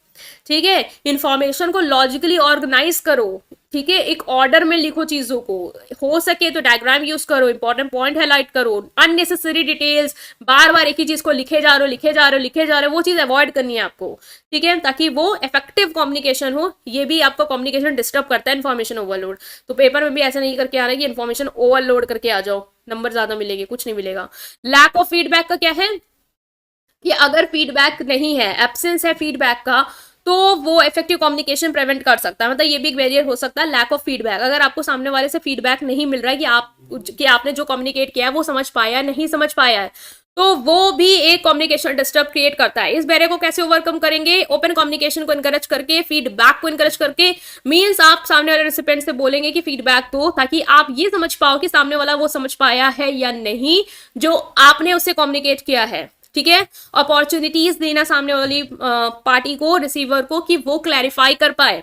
ठीक है, इंफॉर्मेशन को लॉजिकली ऑर्गेनाइज करो। ठीक है, एक ऑर्डर में लिखो चीजों को, हो सके तो डायग्राम यूज करो, इंपॉर्टेंट पॉइंट हाईलाइट करो। अननेसेसरी डिटेल्स, बार बार एक ही चीज को लिखे जा रहे हो, वो चीज अवॉइड करनी है आपको। ठीक है, ताकि वो इफेक्टिव कम्युनिकेशन हो। ये भी आपका कम्युनिकेशन डिस्टर्ब करता है, इन्फॉर्मेशन ओवरलोड। तो पेपर में भी ऐसा नहीं करके आ रहा है कि इन्फॉर्मेशन ओवरलोड करके आ जाओ, नंबर ज्यादा मिलेंगे, कुछ नहीं मिलेगा। लैक ऑफ फीडबैक का क्या है कि अगर फीडबैक नहीं है, एब्सेंस है फीडबैक का, तो वो इफेक्टिव कम्युनिकेशन प्रिवेंट कर सकता है। मतलब ये भी एक बैरियर हो सकता है, लैक ऑफ फीडबैक। अगर आपको सामने वाले से फीडबैक नहीं मिल रहा है कि आपने जो कम्युनिकेट किया है वो समझ पाया है, नहीं समझ पाया है, तो वो भी एक कम्युनिकेशन डिस्टर्ब क्रिएट करता है। इस बैरियर को कैसे ओवरकम करेंगे? ओपन कम्युनिकेशन को इनकरेज करके, फीडबैक को इनकरेज करके। मीन्स आप सामने वाले रेसिपेंट से बोलेंगे कि फीडबैक दो, ताकि आप ये समझ पाओ कि सामने वाला वो समझ पाया है या नहीं जो आपने उससे कम्युनिकेट किया है। ठीक है, अपॉर्चुनिटीज देना सामने वाली पार्टी को, रिसीवर को, कि वो क्लैरिफाई कर पाए,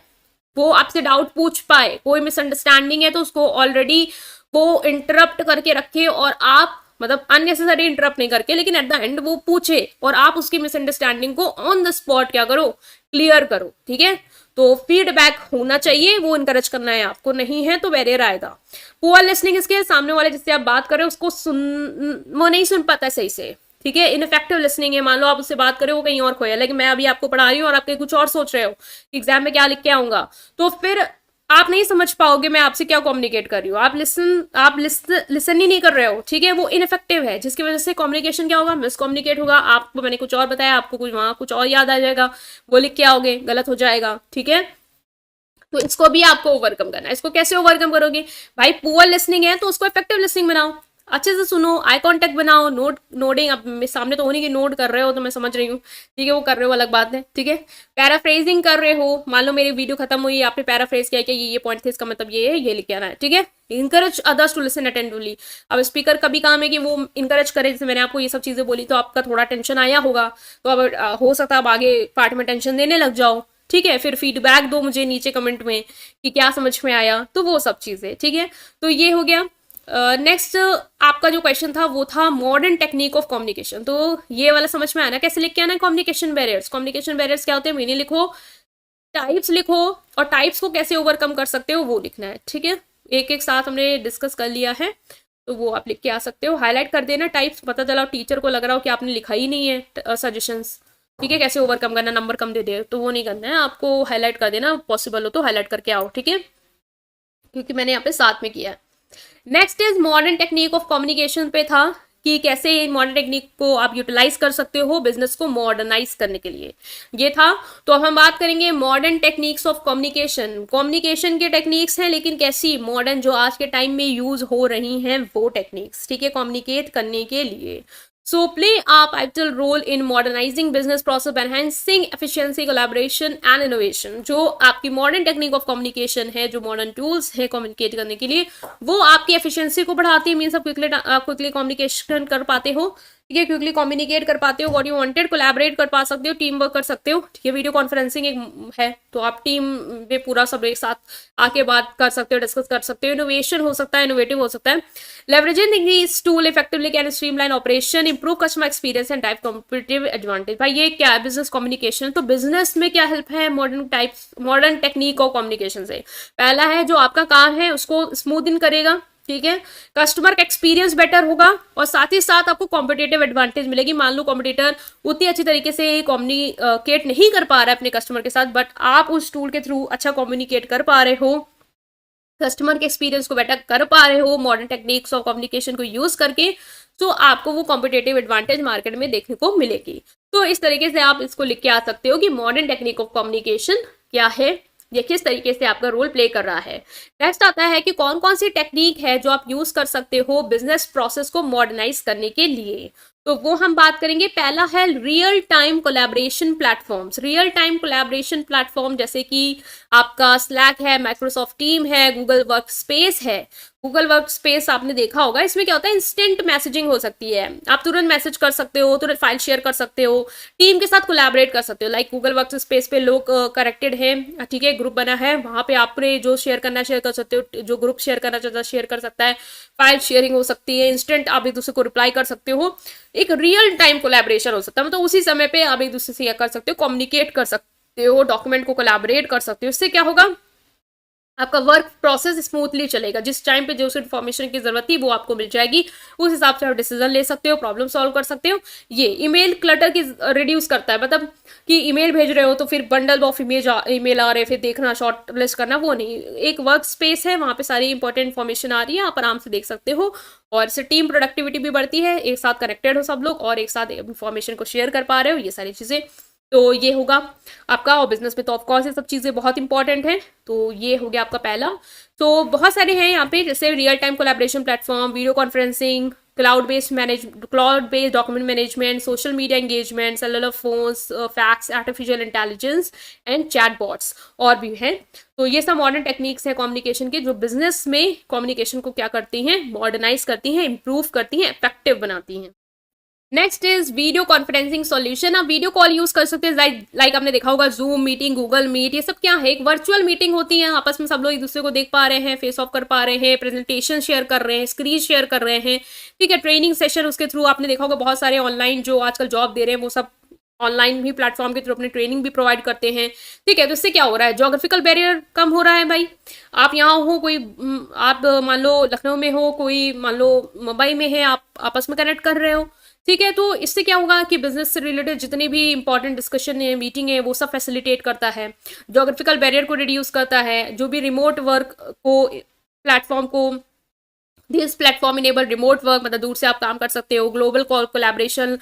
वो आपसे डाउट पूछ पाए। कोई मिसअंडरस्टैंडिंग है तो उसको ऑलरेडी वो इंटरप्ट करके रखे, और आप मतलब अननेसेसरी इंटरप्ट नहीं करके, लेकिन एट द एंड वो पूछे और आप उसकी मिसअंडरस्टैंडिंग को ऑन द स्पॉट क्या करो, क्लियर करो। ठीक है, तो फीडबैक होना चाहिए, वो इनकरेज करना है आपको, नहीं है तो बैरियर आएगा। पुअर लिसनिंग इसके, सामने वाले जिससे आप बात कर रहे हो उसको वो नहीं सुन पाता सही से। ठीक है, इनफेक्टिव लिसनिंग है। मान लो आप उससे बात कर रहे हो, कहीं और खोया, लेकिन मैं अभी आपको पढ़ा रही हूँ और आप कहीं कुछ और सोच रहे हो, एग्जाम में क्या लिख के आऊंगा, तो फिर आप नहीं समझ पाओगे मैं आपसे क्या कम्युनिकेट कर रही हूँ। आप लिसन ही नहीं कर रहे हो। ठीक है, वो इनफेक्टिव है, जिसकी वजह से कम्युनिकेशन क्या होगा, मिसकम्युनिकेट होगा। आपको मैंने कुछ और बताया, आपको कुछ वहां कुछ और याद आ जाएगा, वो लिख के आओगे, गलत हो जाएगा। ठीक है, तो इसको भी आपको ओवरकम करना है। इसको कैसे ओवरकम करोगे? भाई पुअर लिसनिंग है तो उसको इफेक्टिव लिसनिंग बनाओ, अच्छे से सुनो, आई कांटेक्ट बनाओ, नोडिंग। अब सामने तो होनी कि नोट कर रहे हो तो मैं समझ रही हूँ, ठीक है, वो कर रहे हो अलग बात है। ठीक है, पैराफ्रेजिंग कर रहे हो, मान लो मेरी वीडियो खत्म हुई, आपने पैराफ्रेज किया कि ये पॉइंट थे, इसका मतलब ये है, ये लिख के आना है। ठीक है, encourage others to listen attentively. अब स्पीकर का भी काम है कि वो इंकरेज करे। जैसे मैंने आपको ये सब चीजें बोली तो आपका थोड़ा टेंशन आया होगा, तो अब हो सकता है अब आगे पार्ट में टेंशन देने लग जाओ। ठीक है, फिर फीडबैक दो मुझे नीचे कमेंट में कि क्या समझ में आया, तो वो सब चीजें। ठीक है, तो ये हो गया। नेक्स्ट आपका जो क्वेश्चन था वो था मॉडर्न टेक्निक ऑफ कम्युनिकेशन। तो ये वाला समझ में आना, कैसे लिख के आना है कम्युनिकेशन बैरियर्स। कम्युनिकेशन बैरियर्स क्या होते हैं, मीनिंग लिखो, टाइप्स लिखो, और टाइप्स को कैसे ओवरकम कर सकते हो वो लिखना है। ठीक है, एक एक साथ हमने डिस्कस कर लिया है, तो वो आप लिख के आ सकते हो। हाईलाइट कर देना टाइप्स, पता चला टीचर को लग रहा हो कि आपने लिखा ही नहीं है सजेशंस। ठीक है, कैसे ओवरकम करना, नंबर कम दे दे, तो वो नहीं करना है आपको, हाईलाइट कर देना, पॉसिबल हो तो हाईलाइट करके आओ। ठीक है, क्योंकि मैंने यहाँ पे साथ में किया है। Next is modern technique of communication पे था कि कैसे मॉडर्न टेक्निक को आप यूटिलाइज कर सकते हो बिजनेस को मॉडर्नाइज करने के लिए, ये था। तो अब हम बात करेंगे modern techniques of communication. Communication के टेक्निक्स हैं, लेकिन कैसी मॉडर्न, जो आज के टाइम में यूज हो रही हैं वो टेक्निक्स। ठीक है, कम्युनिकेट करने के लिए। So play a pivotal role in modernizing business process, enhancing efficiency, collaboration and innovation. जो आपकी मॉडर्न टेक्निक ऑफ कम्युनिकेशन है, जो मॉडर्न टूल्स है कम्युनिकेट करने के लिए, वो आपकी एफिशिएंसी को बढ़ाती है, मीन्स आप क्विकली कम्युनिकेशन कर पाते हो, ठीक है, क्विकली कम्युनिकेट कर पाते हो, व्हाट यू वांटेड, कोलैबोरेट कर पा सकते हो, टीम वर्क कर सकते हो, ठीक है, वीडियो कॉन्फ्रेंसिंग एक है तो आप टीम में पूरा सब एक साथ आके बात कर सकते हो, डिस्कस कर सकते हो, इनोवेशन हो सकता है, इनोवेटिव हो सकता है, leveraging this tool effectively can streamline operation, improve customer experience and drive competitive advantage. भाई ये क्या है, बिजनेस कम्युनिकेशन, तो बिजनेस में क्या हेल्प है मॉडर्न टेक्निक ऑफ कम्युनिकेशन से। पहला है जो आपका काम है उसको स्मूथिंग करेगा, ठीक है, कस्टमर का एक्सपीरियंस बेटर होगा और साथ ही साथ आपको कॉम्पिटेटिव एडवांटेज मिलेगी। मान लो कॉम्पिटिटर उतनी अच्छी तरीके से कम्युनिकेट नहीं कर पा रहा है अपने कस्टमर के साथ, बट आप उस टूल के थ्रू अच्छा कम्युनिकेट कर पा रहे हो, कस्टमर के एक्सपीरियंस को बेटर कर पा रहे हो मॉडर्न टेक्निक्स ऑफ कम्युनिकेशन को यूज करके, तो आपको वो कॉम्पिटेटिव एडवांटेज मार्केट में देखने को मिलेगी। तो इस तरीके से आप इसको लिख के आ सकते हो कि मॉडर्न टेक्निक ऑफ कम्युनिकेशन क्या है, ये किस तरीके से आपका रोल प्ले कर रहा है। नेक्स्ट आता है कि कौन कौन सी टेक्निक है जो आप यूज कर सकते हो बिजनेस प्रोसेस को मॉडर्नाइज करने के लिए, तो वो हम बात करेंगे। पहला है real time collaboration platforms. Real time collaboration platform जैसे कि आपका स्लैक है, माइक्रोसॉफ्ट टीम है, गूगल वर्क स्पेस है। गूगल वर्क स्पेस आपने देखा होगा, इसमें क्या होता है, इंस्टेंट मैसेजिंग हो सकती है, आप तुरंत मैसेज कर सकते हो, तुरंत फाइल शेयर कर सकते हो, टीम के साथ कोलैबोरेट कर सकते हो। लाइक गूगल वर्क स्पेस पे लोग कनेक्टेड हैं, ठीक है, ग्रुप बना है, वहां पे आपने जो शेयर करना शेयर कर सकते हो, जो ग्रुप शेयर करना चाहता है शेयर कर सकता है, फाइल शेयरिंग हो सकती है, इंस्टेंट आप एक दूसरे को रिप्लाई कर सकते हो, एक रियल टाइम कोलैबोरेशन हो सकता है, मतलब उसी समय पे आप एक दूसरे से कर सकते हो, कम्युनिकेट कर सकते हो, डॉक्यूमेंट को कोलैबोरेट कर सकते हो। इससे क्या होगा, आपका वर्क प्रोसेस स्मूथली चलेगा, जिस टाइम पे जो इन्फॉर्मेशन की जरूरत थी वो आपको मिल जाएगी, उस हिसाब से आप डिसीजन ले सकते हो, प्रॉब्लम सॉल्व कर सकते हो। ये ईमेल क्लटर की रिड्यूस करता है, मतलब कि ईमेल भेज रहे हो तो फिर बंडल ऑफ ईमेल आ रहे, फिर देखना शॉर्ट लिस्ट करना, वो नहीं, एक वर्क स्पेस है, वहां पे सारी इंपॉर्टेंट इन्फॉर्मेशन आ रही है, आप आराम से देख सकते हो, और इससे टीम प्रोडक्टिविटी भी बढ़ती है, एक साथ कनेक्टेड हो सब लोग और एक साथ इन्फॉर्मेशन को शेयर कर पा रहे हो, ये सारी चीजें। तो ये होगा आपका, और बिजनेस में तो ऑफकोर्स ये सब चीज़ें बहुत इंपॉर्टेंट हैं। तो ये हो गया आपका पहला। तो बहुत सारे हैं यहाँ पे, जैसे real time collaboration platform, video conferencing, cloud based document management, social media engagement, cellular phones, fax, artificial intelligence and chatbots, और भी हैं। तो ये सब मॉडर्न टेक्निक्स हैं कम्युनिकेशन की, जो बिजनेस में कम्युनिकेशन को क्या करती हैं, मॉडर्नाइज करती हैं, इंप्रूव करती हैं, इफेक्टिव बनाती हैं। Next is video conferencing solution. आप वीडियो कॉल यूज कर सकते हैं, लाइक आपने देखा होगा जूम मीटिंग, गूगल मीट, ये सब क्या है, एक वर्चुअल मीटिंग होती है, आपस में सब लोग एक दूसरे को देख पा रहे हैं, फेस ऑफ कर पा रहे हैं, प्रेजेंटेशन शेयर कर रहे हैं, स्क्रीन शेयर कर रहे हैं, ठीक है, ट्रेनिंग सेशन उसके थ्रू आपने देखा होगा, बहुत सारे ऑनलाइन जो आजकल जॉब दे रहे हैं वो सब ऑनलाइन भी प्लेटफॉर्म के थ्रू अपने ट्रेनिंग भी प्रोवाइड करते हैं, ठीक है। तो इससे क्या हो रहा है, जोग्राफिकल बैरियर कम हो रहा है भाई। आप यहाँ हो, कोई आप मान लो लखनऊ में हो, कोई मान लो मुंबई में है, आप आपस में कनेक्ट कर रहे हो, ठीक है। तो इससे क्या होगा कि बिजनेस से रिलेटेड जितने भी इंपॉर्टेंट डिस्कशन है, मीटिंग है, वो सब फैसिलिटेट करता है, जोग्राफिकल बैरियर को रिड्यूस करता है, जो भी रिमोट वर्क को प्लेटफॉर्म को, this platform enable remote work, मतलब दूर से आप काम कर सकते हो, ग्लोबल कोलैबोरेशन,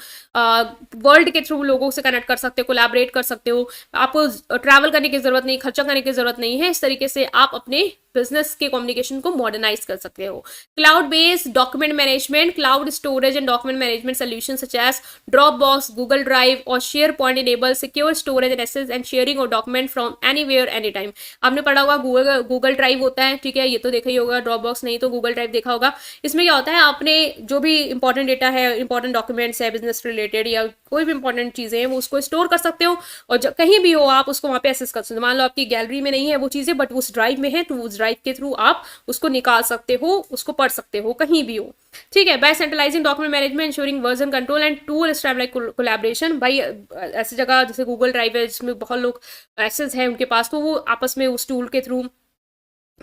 वर्ल्ड के थ्रू लोगों से कनेक्ट कर सकते हो, कोलैबोरेट कर सकते हो, आपको ट्रैवल करने की जरूरत नहीं, खर्चा करने की जरूरत नहीं है। इस तरीके से आप अपने बिजनेस के कम्युनिकेशन को मॉडर्नाइज कर सकते हो। Cloud based document management, cloud storage and document management solution such as Dropbox, Google Drive और SharePoint enable secure storage and access and sharing of document from anywhere any time. आपने पढ़ा होगा Google drive होता है, ठीक है, ये तो देखा ही होगा, ड्रॉपबॉक्स नहीं तो गूगल ड्राइव देखा होगा। इसमें क्या होता है, आपने जो भी इंपॉर्टेंट डेटा है, इंपॉर्टेंट डॉक्यूमेंट्स है बिजनेस रिलेटेड या कोई भी इंपॉर्टेंट चीजें हैं, वो उसको स्टोर कर सकते हो, और जब कहीं भी हो आप उसको वहां पे एक्सेस कर सकते हो। मान लो आपकी गैलरी में नहीं है वो चीजें, बट उस ड्राइव में है, तो उस ड्राइव के थ्रू आप उसको निकाल सकते हो, उसको पढ़ सकते हो कहीं भी हो, ठीक है। By centralising document management, ensuring version control and tool streamline collaboration. भाई ऐसी जगह जैसे गूगल ड्राइव है जिसमें बहुत लोग एक्सेस है उनके पास, तो वो आपस में उस टूल के थ्रू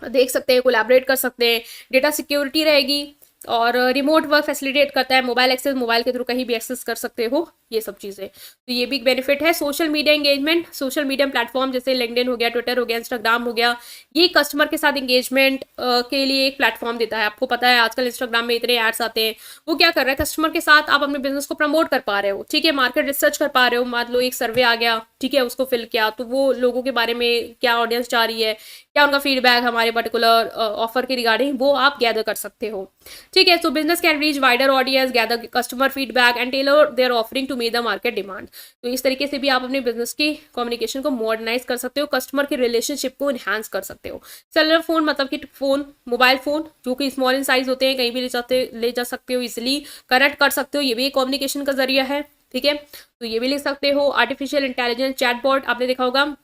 देख सकते हैं, कोलैबोरेट कर सकते हैं, डेटा सिक्योरिटी रहेगी, और रिमोट वर्क फैसिलिटेट करता है, मोबाइल एक्सेस, मोबाइल के थ्रू कहीं भी एक्सेस कर सकते हो, ये सब चीज़ें, तो ये भी एक बेनिफिट है। Social media engagement, social media platform जैसे लिंक्डइन हो गया, ट्विटर हो गया, इंस्टाग्राम हो गया, ये कस्टमर के साथ एंगेजमेंट के लिए एक प्लेटफॉर्म देता है। आपको पता है आजकल इंस्टाग्राम में इतने एड्स आते हैं, वो क्या कर रहा है, कस्टमर के साथ आप अपने बिजनेस को प्रमोट कर पा रहे हो, ठीक है, मार्केट रिसर्च कर पा रहे हो। मान लो एक सर्वे आ गया, ठीक है, उसको फिल किया, तो वो लोगों के बारे में क्या ऑडियंस चाह रही है, क्या उनका फीडबैक हमारे पर्टिकुलर ऑफर के रिगार्डिंग, वो आप गैदर कर सकते हो, ठीक है। तो business can reach wider audience, gather customer feedback and tailor their offering to meet the market demand. तो इस तरीके से भी आप अपने बिजनेस की कम्युनिकेशन को मॉडर्नाइज कर सकते हो, कस्टमर के रिलेशनशिप को इन्हांस कर सकते हो। सेलुलर फोन मतलब कि फोन, मोबाइल फोन जो कि स्मॉल इन साइज होते हैं, कहीं भी ले जा सकते हो, इजिली कनेक्ट कर सकते हो, ये भी एक कम्युनिकेशन का जरिया है, ठीक है। तो ये भी लिख सकते हो। आर्टिफिशियल इंटेलिजेंस चैटबॉट, आपने देखा होगा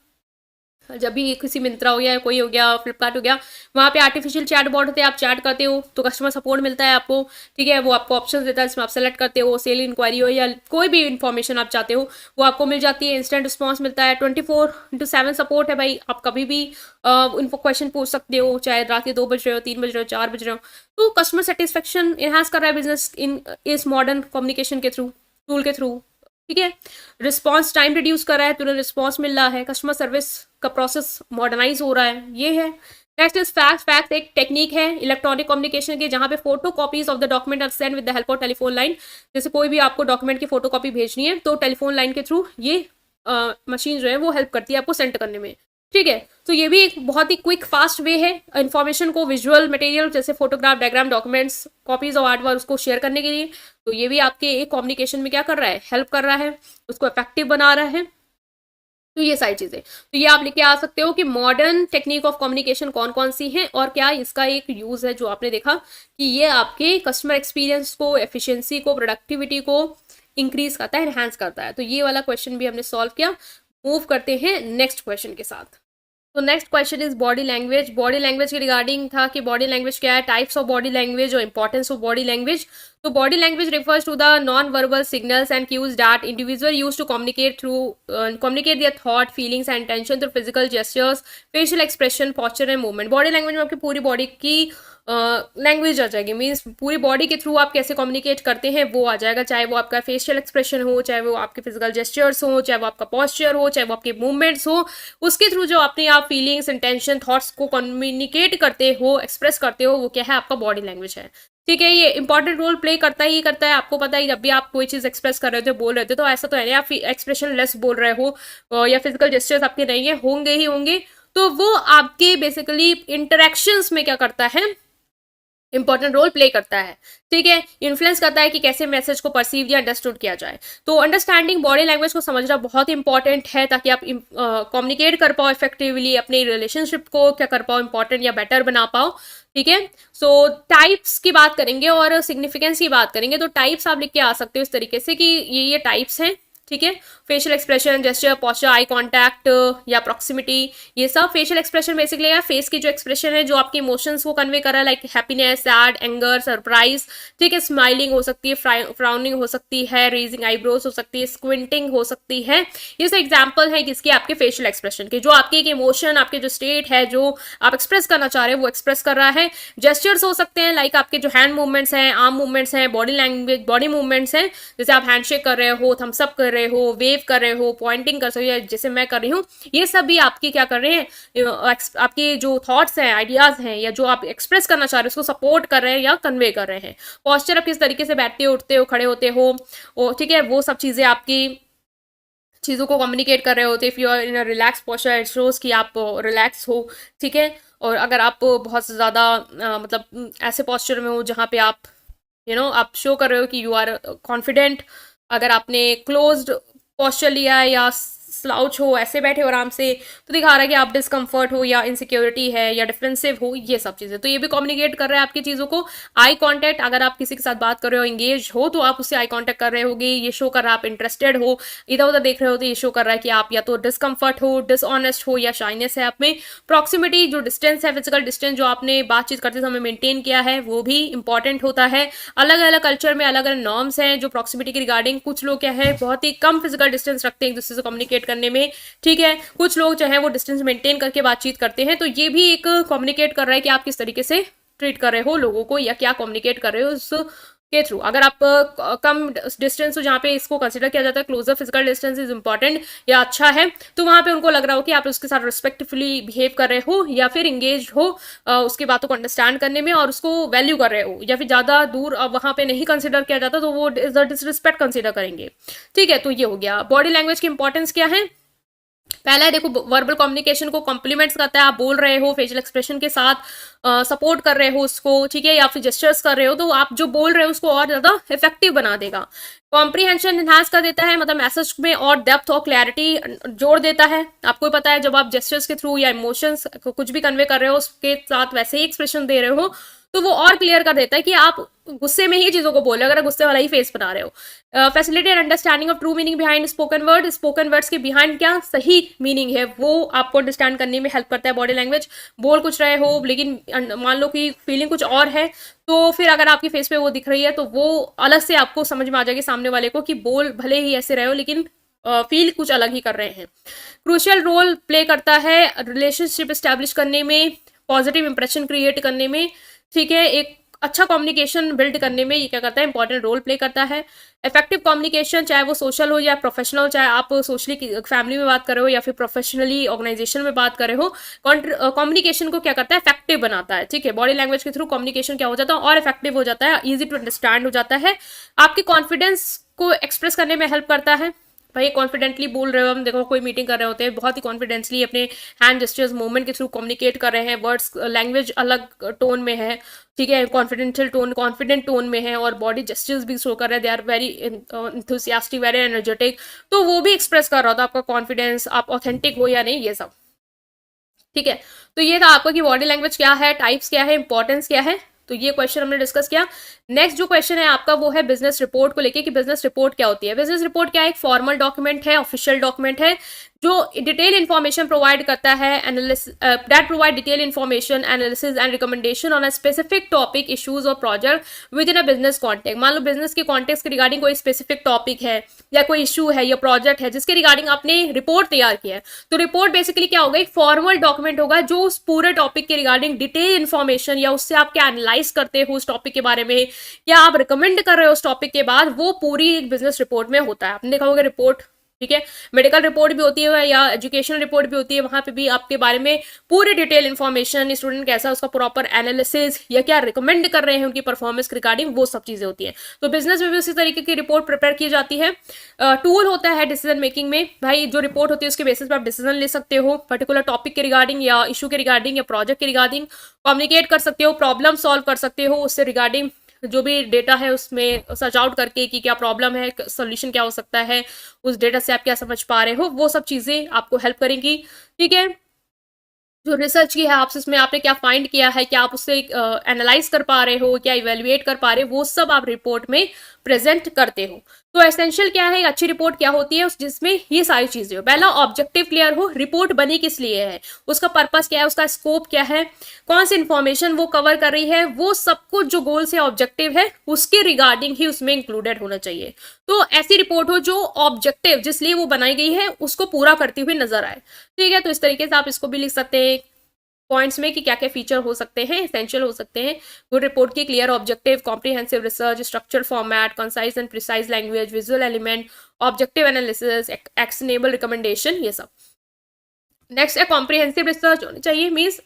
जब भी किसी मिंत्रा हो गया, कोई हो गया, फ्लिपकार्ट हो गया, वहाँ पे आर्टिफिशियल चैट बॉट होते हैं, आप चैट करते हो तो कस्टमर सपोर्ट मिलता है आपको, ठीक है। वो आपको ऑप्शन देता है जिसमें आप सेलेक्ट करते हो, सेल इंक्वायरी हो या कोई भी इन्फॉर्मेशन आप चाहते हो वो आपको मिल जाती है, इंस्टेंट रिस्पॉन्स मिलता है, 24/7 सपोर्ट है भाई, आप कभी भी इनको क्वेश्चन पूछ सकते हो, चाहे रात के 2 बज रहे हो, 3 बज रहे हो, 4 बज रहे हो। तो कस्टमर सेटिस्फेक्शन इनहांस कर रहा है बिजनेस इन इस मॉडर्न कम्युनिकेशन के थ्रू, टूल के थ्रू, ठीक है। रिस्पॉन्स टाइम रिड्यूस कर रहा है, तुरंत रिस्पॉन्स मिल रहा है, कस्टमर सर्विस का प्रोसेस मॉडर्नाइज हो रहा है, ये है। Next is fax. फैक्स एक टेक्निक है इलेक्ट्रॉनिक कम्युनिकेशन की, जहां पे photo copies of the document are send with the help of telephone line. जैसे कोई भी आपको डॉक्यूमेंट की फोटो कॉपी भेजनी है तो टेलीफोन लाइन के थ्रू ये मशीन जो है वो हेल्प करती है आपको सेंड करने में, ठीक है। तो ये भी एक बहुत ही क्विक फास्ट वे है इन्फॉर्मेशन को, विजुअल मटेरियल जैसे photograph, diagram, documents, copies of art work उसको शेयर करने के लिए। तो ये भी आपके एक कम्युनिकेशन में क्या कर रहा है, हेल्प कर रहा है, उसको इफेक्टिव बना रहा है। तो ये सारी चीजें, तो ये आप लेके आ सकते हो कि मॉडर्न टेक्निक ऑफ कम्युनिकेशन कौन कौन सी है और क्या इसका एक यूज है, जो आपने देखा कि ये आपके कस्टमर एक्सपीरियंस को, एफिशिएंसी को, प्रोडक्टिविटी को इंक्रीज करता है, एनहांस करता है। तो ये वाला क्वेश्चन भी हमने सॉल्व किया। मूव करते हैं नेक्स्ट क्वेश्चन के साथ। तो next question is body language. Body language के रिगार्डिंग था कि बॉडी लैंग्वेज क्या है, टाइप्स ऑफ बॉडी लैंग्वेज और इंपॉर्टेंस ऑफ बॉडी लैंग्वेज। तो body language refers to the non-verbal signals and cues that individual use to communicate their thought, feelings and intention through physical gestures, facial expression, posture and movement। Body language में आपकी पूरी body की language आ जाएगी, means पूरी body के through आप कैसे communicate करते हैं वो आ जाएगा, चाहे वो आपका फेशियल एक्सप्रेशन हो, चाहे वो आपके फिजिकल जेस्चर्स हो, चाहे वो आपका पॉस्चर हो, चाहे वो आपके मूवमेंट्स हो, उसके थ्रू जो अपने आप फीलिंग्स, इंटेंशन, थॉट्स को कम्युनिकेट करते हो, एक्सप्रेस करते हो, वो क्या है, आपका बॉडी लैंग्वेज है, ठीक है। ये इंपॉर्टेंट रोल प्ले करता ही करता है, आपको पता है जब भी आप कोई चीज़ एक्सप्रेस कर रहे थे, बोल रहे थे, तो ऐसा तो है नहीं आप एक्सप्रेशन लेस बोल रहे हो या फिजिकल जेस्चर्स आपके नहीं है, होंगे ही होंगे। तो वो आपके बेसिकली इंटरेक्शंस में क्या करता है, इंपॉर्टेंट रोल प्ले करता है, ठीक है, इन्फ्लुएंस करता है कि कैसे मैसेज को परसीव या अंडरस्टूड किया जाए। तो अंडरस्टैंडिंग बॉडी लैंग्वेज को समझना बहुत इंपॉर्टेंट है ताकि आप कम्युनिकेट कर पाओ इफेक्टिवली, अपने रिलेशनशिप को क्या कर पाओ, इंपॉर्टेंट या बेटर बना पाओ, ठीक है। सो टाइप्स की बात करेंगे और सिग्निफिकेंस की बात करेंगे। तो टाइप्स आप लिख के आ सकते हो इस तरीके से कि ये टाइप्स हैं, ठीक है। Facial expression, gesture, posture, eye contact या प्रॉक्सिमिटी, ये सब फेशियल एक्सप्रेशन बेसिकली है फेस की जो एक्सप्रेशन है जो आपके इमोशंस को कन्वे कर रहा है, like happiness, sad, anger, surprise, ठीक है। स्माइलिंग हो सकती है, फ्राउनिंग हो सकती है, रेजिंग आईब्रोज हो सकती है, स्क्विंटिंग हो सकती है। ये सब एग्जाम्पल है किसके, आपके फेशियल एक्सप्रेशन के, जो आपके एक इमोशन, आपके जो स्टेट है, जो आप एक्सप्रेस करना चाह रहे हो वो एक्सप्रेस कर रहा है। जेस्चर्स हो सकते हैं लाइक आपके जो हैंड मूवमेंट्स हैं, आर्म मूवमेंट्स हैं, बॉडी लैंग्वेज, बॉडी मूवमेंट्स हैं, जैसे आप हैंडशेक कर रहे हो, थम्स अप कर रहे हो, वेव कर रहे हो, पॉइंटिंग कर सकते हो, जैसे मैं कर रही हूँ, ये सब भी आपकी क्या कर रहे हैं, आपके जो थॉट्स हैं, आइडियाज हैं, या जो आप एक्सप्रेस करना चाह रहे हो उसको सपोर्ट कर रहे हैं या कन्वे कर रहे हैं। पोस्चर आप किस तरीके से बैठते हो, उठते हो, खड़े होते हो, ठीक है, वो सब चीजें आपकी चीज़ों को कम्युनिकेट कर रहे होते। If you are in a relax posture, it shows कि आप रिलैक्स हो, ठीक है। और अगर आप बहुत ज़्यादा मतलब ऐसे पोस्चर में हो जहाँ पे आप आप शो कर रहे हो कि यू आर कॉन्फिडेंट, अगर आपने क्लोज्ड पोस्चर लिया है या स्लाउच हो, ऐसे बैठे हो आराम से, तो दिखा रहा है कि आप डिस्कम्फर्ट हो या इनसिक्योरिटी है या डिफेंसिव हो, ये सब चीज़ें। तो ये भी कम्युनिकेट कर रहा है आपकी चीज़ों को। आई कांटेक्ट, अगर आप किसी के साथ बात कर रहे हो, एंगेज हो, तो आप उससे आई कांटेक्ट कर रहे होगे, ये शो कर रहा है आप इंटरेस्टेड हो। इधर उधर देख रहे हो तो ये शो कर रहा है कि आप या तो डिस्कम्फर्ट हो, डिसऑनेस्ट हो या शाइनेस है आप में। प्रॉक्सिमिटी, जो डिस्टेंस है, फिजिकल डिस्टेंस जो आपने बातचीत करते समय मेंटेन किया है, वो भी इंपॉर्टेंट होता है। अलग अलग कल्चर में अलग अलग नॉर्म्स हैं जो प्रॉक्सिमिटी के रिगार्डिंग, कुछ लोग क्या है बहुत ही कम फिजिकल डिस्टेंस रखते हैं एक दूसरे से कम्युनिकेट करने में, ठीक है, कुछ लोग चाहे वो डिस्टेंस मेंटेन करके बातचीत करते हैं। तो ये भी एक कम्युनिकेट कर रहा है कि आप किस तरीके से ट्रीट कर रहे हो लोगों को या क्या कम्युनिकेट कर रहे हो उस के थ्रू। अगर आप कम डिस्टेंस हो जहाँ पे इसको कंसिडर किया जाता है closer physical distance is important या अच्छा है, तो वहाँ पे उनको लग रहा हो कि आप उसके साथ रिस्पेक्टफुली बिहेव कर रहे हो या फिर इंगेज हो उसकी बातों को अंडरस्टैंड करने में और उसको वैल्यू कर रहे हो, या फिर ज़्यादा दूर वहाँ पे नहीं कंसिडर किया जाता तो वो डिसरिस्पेक्ट कंसिडर करेंगे। ठीक है, तो ये हो गया। बॉडी लैंग्वेज की इंपॉर्टेंस क्या है? पहला है, देखो वर्बल कम्युनिकेशन को कॉम्प्लीमेंट्स करता है, आप बोल रहे हो फेशियल एक्सप्रेशन के साथ सपोर्ट कर रहे हो उसको, ठीक है, या फिर जेस्चर्स कर रहे हो तो आप जो बोल रहे हो उसको और ज्यादा इफेक्टिव बना देगा। कॉम्प्रीहेंशन इनहांस कर देता है, मतलब मैसेज में और डेप्थ और क्लैरिटी जोड़ देता है। आपको पता है जब आप जेस्चर्स के थ्रू या इमोशंस कुछ भी कन्वे कर रहे हो उसके साथ वैसे ही एक्सप्रेशन दे रहे हो तो वो और क्लियर कर देता है कि आप गुस्से में ही चीजों को बोल रहे हो, अगर गुस्से वाला ही फेस बना रहे हो। Facilitate understanding of true meaning behind spoken word, spoken words के बिहाइंड क्या सही मीनिंग है वो आपको अंडरस्टैंड करने में हेल्प करता है बॉडी लैंग्वेज। बोल कुछ रहे हो लेकिन मान लो कि फीलिंग कुछ और है, तो फिर अगर आपके फेस पे वो दिख रही है तो वो अलग से आपको समझ में आ जाएगी सामने वाले को कि बोल भले ही ऐसे रहे हो लेकिन फील कुछ अलग ही कर रहे हैं। क्रूशियल रोल प्ले करता है रिलेशनशिप स्टैब्लिश करने में, पॉजिटिव इंप्रेशन क्रिएट करने में, ठीक है, एक अच्छा कम्युनिकेशन बिल्ड करने में ये क्या करता है, इंपॉर्टेंट रोल प्ले करता है। इफेक्टिव कम्युनिकेशन, चाहे वो सोशल हो या प्रोफेशनल, चाहे आप सोशली फैमिली में बात कर रहे हो या फिर प्रोफेशनली ऑर्गेनाइजेशन में बात कर रहे हो, कम्युनिकेशन को क्या करता है, इफेक्टिव बनाता है। ठीक है, बॉडी लैंग्वेज के थ्रू कम्युनिकेशन क्या हो जाता है और इफेक्टिव हो जाता है, ईजी टू अंडरस्टैंड हो जाता है, आपके कॉन्फिडेंस को एक्सप्रेस करने में हेल्प करता है। भाई कॉन्फिडेंटली बोल रहे हो, हम देखो कोई मीटिंग कर रहे होते हैं बहुत ही कॉन्फिडेंसली अपने हैंड जेस्चर्स मूवमेंट के थ्रू कम्युनिकेट कर रहे हैं, वर्ड्स लैंग्वेज अलग टोन में है, ठीक है, कॉन्फिडेंशियल टोन कॉन्फिडेंट टोन में है और बॉडी जेस्चर्स भी शो कर रहे हैं, they are very enthusiastic, very energetic, तो वो भी एक्सप्रेस कर रहा था आपका कॉन्फिडेंस, आप ऑथेंटिक हो या नहीं, ये सब। ठीक है, तो ये था आपका कि बॉडी लैंग्वेज क्या है, टाइप्स क्या है, इंपॉर्टेंस क्या है, तो ये क्वेश्चन हमने डिस्कस किया। नेक्स्ट जो क्वेश्चन है आपका वो है बिजनेस रिपोर्ट को लेके कि बिजनेस रिपोर्ट क्या होती है। बिजनेस रिपोर्ट क्या है, एक फॉर्मल डॉक्यूमेंट है, ऑफिशियल डॉक्यूमेंट है जो डिटेल इन्फॉर्मेशन प्रोवाइड करता है, that provide detail information, analysis and recommendation on a specific topic, issues और project with in a business contact. मान लो बिजनेस के कॉन्टेक्ट के रिगार्डिंग कोई स्पेसिफिक टॉपिक है या कोई इशू है या प्रोजेक्ट है जिसके रिगार्डिंग आपने रिपोर्ट तैयार किया है, तो रिपोर्ट बेसिकली क्या होगा, एक फॉर्मल डॉक्यूमेंट होगा जो उस पूरे टॉपिक के रिगार्डिंग डिटेल इन्फॉर्मेशन या उससे आप क्या एनालाइज करते हो उस टॉपिक के बारे में या आप रिकमेंड कर रहे हो उस टॉपिक के बाद, वो पूरी एक बिजनेस रिपोर्ट में होता है। आपने देखा होगा रिपोर्ट, ठीक है, मेडिकल रिपोर्ट भी होती है या एजुकेशनल रिपोर्ट भी होती है, वहां पे भी आपके बारे में पूरी डिटेल इन्फॉर्मेशन, स्टूडेंट कैसा, उसका प्रॉपर एनालिसिस या क्या रिकमेंड कर रहे हैं उनकी परफॉर्मेंस के रिगार्डिंग, वो सब चीजें होती हैं। तो बिजनेस में भी उसी तरीके की रिपोर्ट प्रिपेयर की जाती है। टूल होता है डिसीजन मेकिंग में, भाई जो रिपोर्ट होती है उसके बेसिस पर आप डिसीजन ले सकते हो, पर्टिकुलर टॉपिक के रिगार्डिंग या इशू के रिगार्डिंग या प्रोजेक्ट के रिगार्डिंग कम्युनिकेट कर सकते हो, प्रॉब्लम सॉल्व कर सकते हो, उससे रिगार्डिंग जो भी डेटा है उसमें सर्च आउट करके कि क्या प्रॉब्लम है, सोल्यूशन क्या हो सकता है, उस डेटा से आप क्या समझ पा रहे हो, वो सब चीजें आपको हेल्प करेंगी। ठीक है, जो रिसर्च की है आपसे उसमें आपने क्या फाइंड किया है, क्या आप उससे एनालाइज कर पा रहे हो, क्या इवेल्युएट कर पा रहे हो, वो सब आप रिपोर्ट में प्रेजेंट करते हो। तो एसेंशियल क्या है, अच्छी रिपोर्ट क्या होती है, जिसमें ये सारी चीजें हो। पहला ऑब्जेक्टिव क्लियर हो, रिपोर्ट बनी किस लिए है, उसका पर्पस क्या है, उसका स्कोप क्या है, कौन सी इंफॉर्मेशन वो कवर कर रही है, वो सब कुछ जो गोल से ऑब्जेक्टिव है उसके रिगार्डिंग ही उसमें इंक्लूडेड होना चाहिए। तो ऐसी रिपोर्ट हो जो ऑब्जेक्टिव जिस लिए वो बनाई गई है उसको पूरा करती हुई नजर आए। ठीक है, तो इस तरीके से आप इसको भी लिख सकते हैं पॉइंट्स में कि क्या क्या फीचर हो सकते हैं, एसेंशियल हो सकते हैं गुड रिपोर्ट की, clear objective, comprehensive research, structure format, concise and precise language, visual element, objective analysis, actionable recommendation, ये सब। नेक्स्ट है कॉम्प्रिहेंसिव रिसर्च होनी चाहिए, मीन्स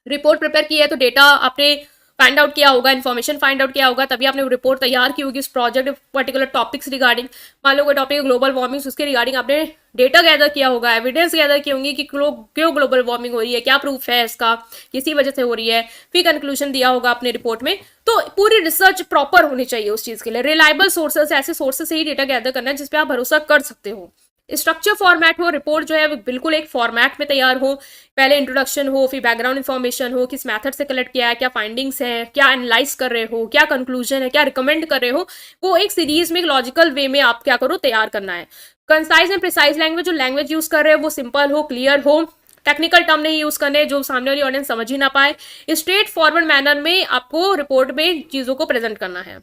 रिपोर्ट प्रिपेयर की है तो डेटा आपने फाइंड आउट किया होगा, इन्फॉर्मेशन फाइंड आउट किया होगा, तभी आपने रिपोर्ट तैयार की होगी उस प्रोजेक्ट पर्टिकुलर टॉपिक्स रिगार्डिंग। मान लो कोई टॉपिक ग्लोबल वार्मिंग, उसके रिगार्डिंग आपने डेटा गैदर किया होगा, एविडेंस गैदर की होंगी कि क्यों ग्लोबल वार्मिंग हो रही है, क्या प्रूफ है इसका, किसी वजह से हो रही है, फिर कंक्लूजन दिया होगा अपने रिपोर्ट में। तो पूरी रिसर्च प्रॉपर होनी चाहिए उस चीज के लिए, रिलायबल सोर्सेस, ऐसे सोर्सेस से ही डेटा गैदर करना है जिसपे आप भरोसा कर सकते हो। स्ट्रक्चर फॉर्मेट हो, रिपोर्ट जो है बिल्कुल एक फॉर्मेट में तैयार हो, पहले इंट्रोडक्शन हो, फिर बैकग्राउंड इन्फॉर्मेशन हो, किस मेथड से कलेक्ट किया है, क्या फाइंडिंग्स हैं, क्या एनालाइज कर रहे हो, क्या कंक्लूजन है, क्या रिकमेंड कर रहे हो, वो एक सीरीज में एक लॉजिकल वे में आप क्या करो तैयार करना है। कंसाइज एंड प्रिसाइज लैंग्वेज, जो लैंग्वेज यूज कर रहे हो वो सिंपल हो, क्लियर हो, टेक्निकल टर्म नहीं यूज करने जो सामने वाली ऑडियंस समझ ही ना पाए, स्ट्रेट फॉरवर्ड मैनर में आपको रिपोर्ट में चीजों को प्रेजेंट करना है।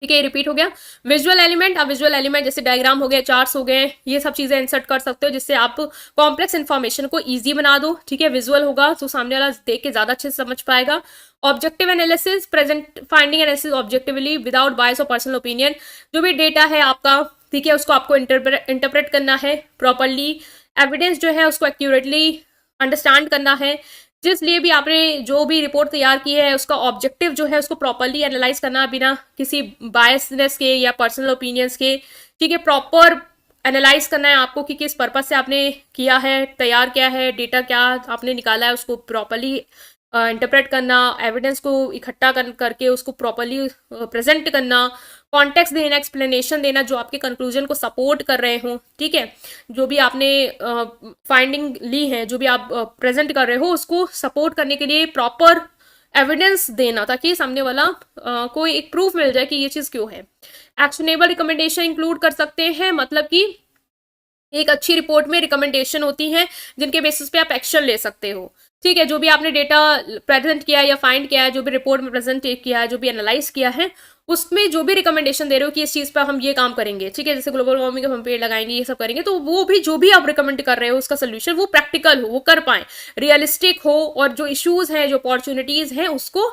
ठीक है, ये रिपीट हो गया। विजुअल एलिमेंट, आप विजुअल एलिमेंट जैसे डायग्राम हो गए, चार्ट्स हो गए, ये सब चीजें इंसर्ट कर सकते हो जिससे आप कॉम्प्लेक्स इन्फॉर्मेशन को इजी बना दो। ठीक है, विजुअल होगा तो सामने वाला देख के ज्यादा अच्छे से समझ पाएगा। Objective analysis, present finding analysis objectively without bias और पर्सनल ओपिनियन। जो भी डेटा है आपका, ठीक है, उसको आपको इंटरप्रेट करना है प्रॉपरली। एविडेंस जो है उसको एक्यूरेटली अंडरस्टैंड करना है। जिस लिए भी आपने जो भी रिपोर्ट तैयार की है उसका ऑब्जेक्टिव जो है उसको प्रॉपरली एनालाइज करना, बिना किसी बायसनेस के या पर्सनल ओपिनियंस के। ठीक है, प्रॉपर एनालाइज करना है आपको कि किस पर्पज से आपने किया है, तैयार किया है, डेटा क्या आपने निकाला है, उसको प्रॉपरली इंटरप्रेट करना, एविडेंस को इकट्ठा करके उसको प्रॉपरली प्रेजेंट करना, कॉन्टेक्स्ट देना, एक्सप्लेनेशन देना जो आपके कंक्लूजन को सपोर्ट कर रहे हो। ठीक है, जो भी आपने फाइंडिंग ली है, जो भी आप प्रेजेंट कर रहे हो, उसको सपोर्ट करने के लिए प्रॉपर एविडेंस देना, ताकि सामने वाला कोई एक प्रूफ मिल जाए कि ये चीज क्यों है। एक्शनेबल रिकमेंडेशन इंक्लूड कर सकते हैं, मतलब कि एक अच्छी रिपोर्ट में रिकमेंडेशन होती हैं जिनके बेसिस पे आप एक्शन ले सकते हो। ठीक है, जो भी आपने डेटा प्रेजेंट किया है या फाइंड किया है, जो भी रिपोर्ट में प्रेजेंट किया है, जो भी एनालाइज किया है, उसमें जो भी रिकमेंडेशन दे रहे हो कि इस चीज पर हम ये काम करेंगे, ठीक है, जैसे ग्लोबल वार्मिंग हम पेड़ लगाएंगे, ये सब करेंगे, तो वो भी जो भी आप रिकमेंड कर रहे हो उसका सोल्यूशन वो प्रैक्टिकल हो, वो कर पाए, रियलिस्टिक हो, और जो इश्यूज हैं, जो अपॉर्चुनिटीज हैं, उसको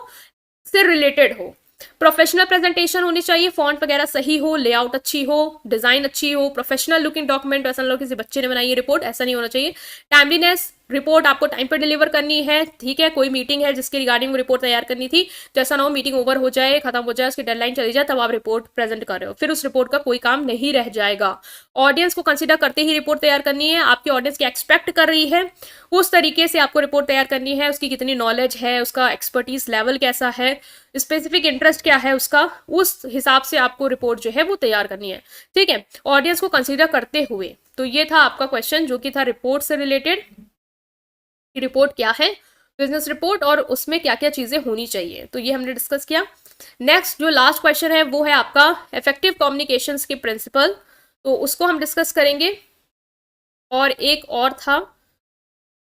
से रिलेटेड हो। प्रोफेशनल प्रेजेंटेशन होनी चाहिए, फॉन्ट वगैरह सही हो, लेआउट अच्छी हो, डिजाइन अच्छी हो, प्रोफेशनल लुकिंग डॉक्यूमेंट, ऐसा लोग किसी बच्चे ने बनाई है रिपोर्ट, ऐसा नहीं होना चाहिए। टाइमलीनेस, रिपोर्ट आपको टाइम पर डिलीवर करनी है। ठीक है, कोई मीटिंग है जिसके रिगार्डिंग वो रिपोर्ट तैयार करनी थी, तो ऐसा ना हो मीटिंग ओवर हो जाए, खत्म हो जाए, उसकी डेडलाइन चली जाए, तब आप रिपोर्ट प्रेजेंट कर रहे हो, फिर उस रिपोर्ट का कोई काम नहीं रह जाएगा। ऑडियंस को कंसिडर करते ही रिपोर्ट तैयार करनी है, आपकी ऑडियंस क्या एक्सपेक्ट कर रही है उस तरीके से आपको रिपोर्ट तैयार करनी है, उसकी कितनी नॉलेज है, उसका एक्सपर्टीज लेवल कैसा है, स्पेसिफिक इंटरेस्ट क्या है उसका, उस हिसाब से आपको रिपोर्ट जो है वो तैयार करनी है। ठीक है, ऑडियंस को कंसीडर करते हुए। तो ये था आपका क्वेश्चन जो कि था रिपोर्ट से रिलेटेड, रिपोर्ट क्या है, बिजनेस रिपोर्ट, और उसमें क्या क्या चीजें होनी चाहिए, तो ये हमने डिस्कस किया। नेक्स्ट जो लास्ट क्वेश्चन है वो है आपका इफेक्टिव कम्युनिकेशंस के प्रिंसिपल, तो उसको हम डिस्कस करेंगे। और एक और था,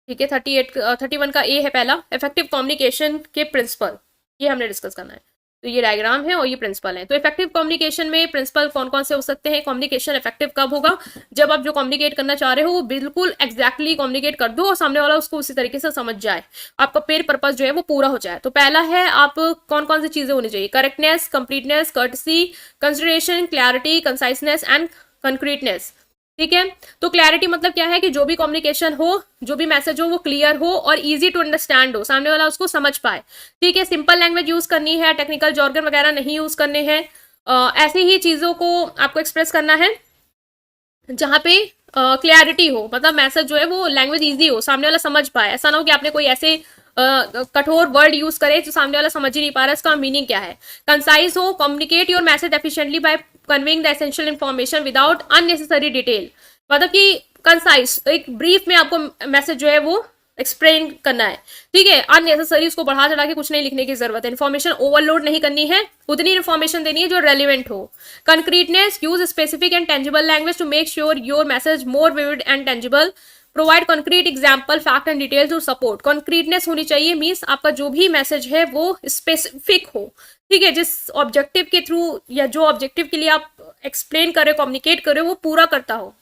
ठीक है, 31 का ए है पहला, इफेक्टिव कम्युनिकेशन के प्रिंसिपल, ये हमने डिस्कस करना है। तो ये डायग्राम है और ये प्रिंसिपल है। तो इफेक्टिव कम्युनिकेशन में प्रिंसिपल कौन कौन से हो सकते हैं? कम्युनिकेशन इफेक्टिव कब होगा? जब आप जो कम्युनिकेट करना चाह रहे हो वो बिल्कुल एग्जैक्टली कम्युनिकेट कर दो और सामने वाला उसको उसी तरीके से समझ जाए, आपका पेयर पर्पज जो है वो पूरा हो जाए। तो पहला है आप कौन कौन सी चीजें होनी चाहिए? Correctness, completeness, courtesy, consideration, clarity, conciseness and concreteness. ठीक है, तो क्लैरिटी मतलब क्या है कि जो भी कम्युनिकेशन हो, जो भी मैसेज हो वो क्लियर हो और इजी टू अंडरस्टैंड हो, सामने वाला उसको समझ पाए। ठीक है, सिंपल लैंग्वेज यूज करनी है, टेक्निकल जॉर्गन वगैरह नहीं यूज करने हैं। ऐसी ही चीजों को आपको एक्सप्रेस करना है जहां पे क्लैरिटी हो, मतलब मैसेज जो है वो लैंग्वेज इजी हो, सामने वाला समझ पाए। ऐसा ना हो कि आपने कोई ऐसे कठोर वर्ड यूज करे जो सामने वाला समझ ही नहीं पा रहा इसका मीनिंग क्या है। कंसाइज हो, communicate your message efficiently by conveying the essential information without unnecessary detail, मतलब कि कंसाइज, एक ब्रीफ में आपको मैसेज जो है वो एक्सप्लेन करना है। ठीक है, अननेसेसरी उसको बढ़ा चढ़ा के कुछ नहीं लिखने की जरूरत है, इन्फॉर्मेशन ओवरलोड नहीं करनी है, उतनी इन्फॉर्मेशन देनी है जो रेलिवेंट हो। Concreteness, use specific and tangible language to make sure your message more vivid and tangible. Provide concrete example, fact and details to support. Concreteness होनी चाहिए, मीन्स आपका जो भी मैसेज है वो स्पेसिफिक हो। ठीक है, जिस ऑब्जेक्टिव के थ्रू या जो ऑब्जेक्टिव के लिए आप एक्सप्लेन कर रहे हो, कम्युनिकेट कर रहे हो, वो पूरा करता हो।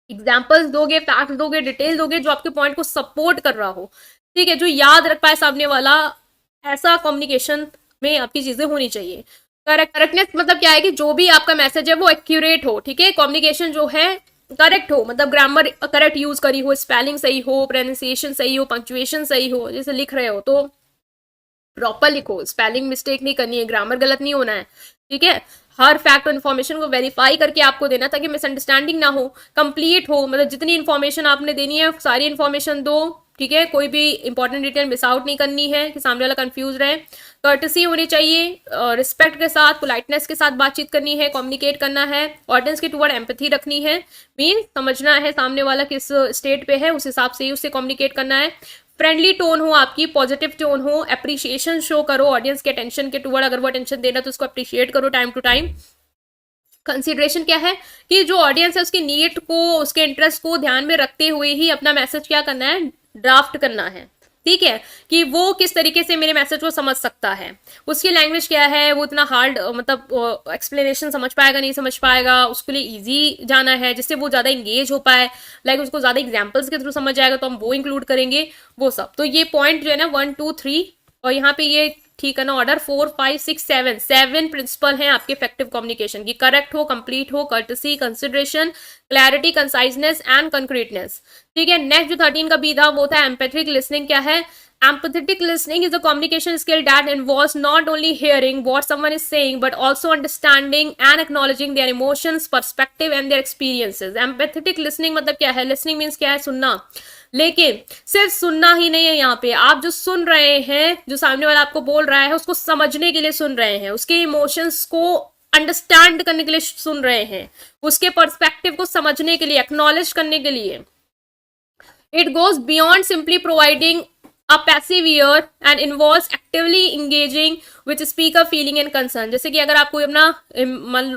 एग्जाम्पल्स दोगे, फैक्ट दोगे, डिटेल दोगे जो आपके पॉइंट को सपोर्ट कर रहा हो। ठीक है, जो याद रख पाए सामने वाला, ऐसा कम्युनिकेशन में आपकी चीजें होनी चाहिए। करेक्टनेस मतलब क्या है कि जो भी आपका मैसेज है वो एक्यूरेट हो। ठीक है, कम्युनिकेशन जो है करेक्ट हो, मतलब ग्रामर करेक्ट यूज करी हो, स्पेलिंग सही हो, प्रोनाउंसिएशन सही हो, पंक्चुएशन सही हो, जैसे लिख रहे हो तो प्रॉपर लिखो, स्पेलिंग मिस्टेक नहीं करनी है, ग्रामर गलत नहीं होना है। ठीक है, हर फैक्ट और इन्फॉर्मेशन को वेरीफाई करके आपको देना ताकि मिसअंडरस्टैंडिंग ना हो, कंप्लीट हो, मतलब जितनी इन्फॉर्मेशन आपने देनी है सारी इन्फॉर्मेशन दो। ठीक है, कोई भी इंपॉर्टेंट डिटेल मिस आउट नहीं करनी है कि सामने वाला कंफ्यूज रहे। कर्टसी होनी चाहिए, रिस्पेक्ट के साथ, पोलाइटनेस के साथ बातचीत करनी है, कम्युनिकेट करना है, ऑडियंस के टुवर्ड एम्पैथी रखनी है, मीन समझना है सामने वाला किस स्टेट पे है, उस हिसाब से ही उससे कम्युनिकेट करना है। फ्रेंडली टोन हो आपकी, पॉजिटिव टोन हो, अप्रिशिएशन शो करो ऑडियंस के अटेंशन के टुवर्ड, अगर वो अटेंशन देना तो उसको अप्रिशिएट करो टाइम टू टाइम। कंसिडरेशन क्या है कि जो ऑडियंस है उसकी नीड को, उसके इंटरेस्ट को ध्यान में रखते हुए ही अपना मैसेज क्या करना है, ड्राफ्ट करना है। ठीक है, कि वो किस तरीके से मेरे मैसेज को समझ सकता है, उसकी लैंग्वेज क्या है, वो इतना हार्ड मतलब एक्सप्लेनेशन समझ पाएगा नहीं समझ पाएगा, उसके लिए इजी जाना है जिससे वो ज़्यादा इंगेज हो पाए, लाइक उसको ज़्यादा एग्जाम्पल्स के थ्रू समझ आएगा तो हम वो इंक्लूड करेंगे, वो सब। तो ये पॉइंट जो है ना 1 2 3 और यहाँ पे ये ठीक है ना ऑर्डर 4 5 6 7 7 प्रिंसिपल हैं आपके इफेक्टिव कम्युनिकेशन की। करेक्ट हो, कंप्लीट हो, courtesy, consideration, clarity, conciseness and concreteness. ठीक है, नेक्स्ट जो 13 का बी था वो था एम्पैथिक लिसनिंग। क्या है? Empathetic listening is a communication skill that involves not only hearing what someone is saying but also understanding and acknowledging their emotions, perspective and their experiences. Empathetic listening मतलब क्या है? Listening means क्या है? सुनना। लेकिन सिर्फ सुनना ही नहीं है, यहाँ पे आप जो सुन रहे हैं, जो सामने वाला आपको बोल रहा है उसको समझने के लिए सुन रहे हैं, उसके इमोशंस को अंडरस्टैंड करने के लिए सुन रहे हैं, उसके पर्सपेक्टिव को समझने के लिए, एक्नॉलेज करने के लिए। It goes beyond simply providing a passive ear and involves actively engaging with speaker feeling and concern। जैसे कि अगर आप कोई अपना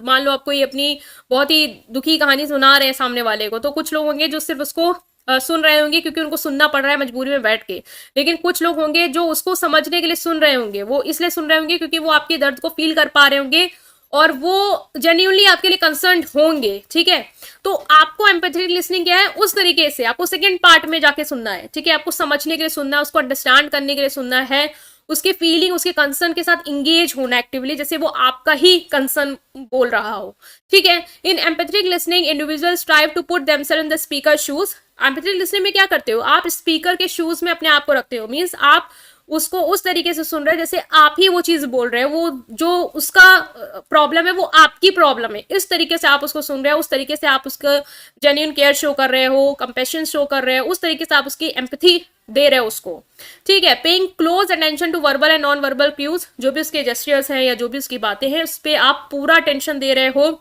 मान लो आप कोई अपनी बहुत ही दुखी कहानी सुना रहे हैं सामने वाले को, तो कुछ लोग होंगे जो सिर्फ उसको सुन रहे होंगे क्योंकि उनको सुनना पड़ रहा है मजबूरी में बैठ के, लेकिन कुछ लोग होंगे जो उसको समझने के लिए सुन रहे होंगे, वो इसलिए सुन रहे होंगे क्योंकि वो आपके दर्द को फील कर पा रहे होंगे और वो जेन्युइनली आपके लिए कंसर्न होंगे। ठीक है, तो आपको एम्पैथेटिक लिसनिंग क्या है? उस तरीके से आपको सेकंड पार्ट में जाके सुनना है। ठीक है, आपको समझने के लिए सुनना है, उसको अंडरस्टैंड करने के लिए सुनना है, उसके फीलिंग, उसके कंसर्न के साथ इंगेज होना एक्टिवली, जैसे वो आपका ही कंसर्न बोल रहा हो। ठीक है, in empathetic listening individual strive to put themselves in the speaker shoes. Empathetic listening में क्या करते हो? आप स्पीकर के शूज में अपने आप को रखते हो, मीन्स आप उसको उस तरीके से सुन रहे हैं जैसे आप ही वो चीज बोल रहे हैं, वो जो उसका प्रॉब्लम है वो आपकी प्रॉब्लम है, इस तरीके से आप उसको सुन रहे हो, उस तरीके से आप उसका जेन्युइन केयर शो कर रहे हो, कंपैशन शो कर रहे हो, उस तरीके से आप उसकी एम्पैथी दे रहे हो उसको। ठीक है, paying close attention to verbal and non verbal cues, जो भी उसके जेस्चर्स हैं या जो भी उसकी बातें हैं उस पर आप पूरा अटेंशन दे रहे हो,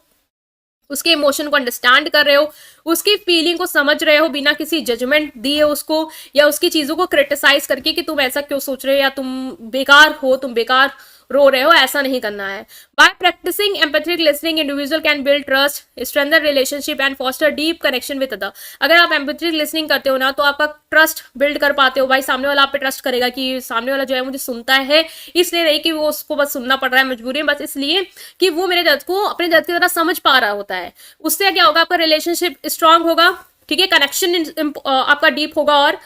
उसके इमोशन को अंडरस्टैंड कर रहे हो, उसकी फीलिंग को समझ रहे हो बिना किसी जजमेंट दिए उसको, या उसकी चीजों को क्रिटिसाइज करके कि तुम ऐसा क्यों सोच रहे हो या तुम बेकार हो, तुम बेकार रो रहे हो, ऐसा नहीं करना है। By practising empathetic listening individual can build trust, strengthen relationship and foster deep connection with other. अगर आप एम्पैथेटिक लिसनिंग करते हो ना तो आपका ट्रस्ट बिल्ड कर पाते हो, भाई सामने वाला आप पे ट्रस्ट करेगा कि सामने वाला जो है मुझे सुनता है, इसलिए नहीं कि वो उसको बस सुनना पड़ रहा है मजबूरी में, बस इसलिए कि वो मेरे दर्द को अपने दर्द की तरह समझ पा रहा होता है। उससे क्या होगा? आपका रिलेशनशिप स्ट्रांग होगा। ठीक है, कनेक्शन आपका डीप होगा और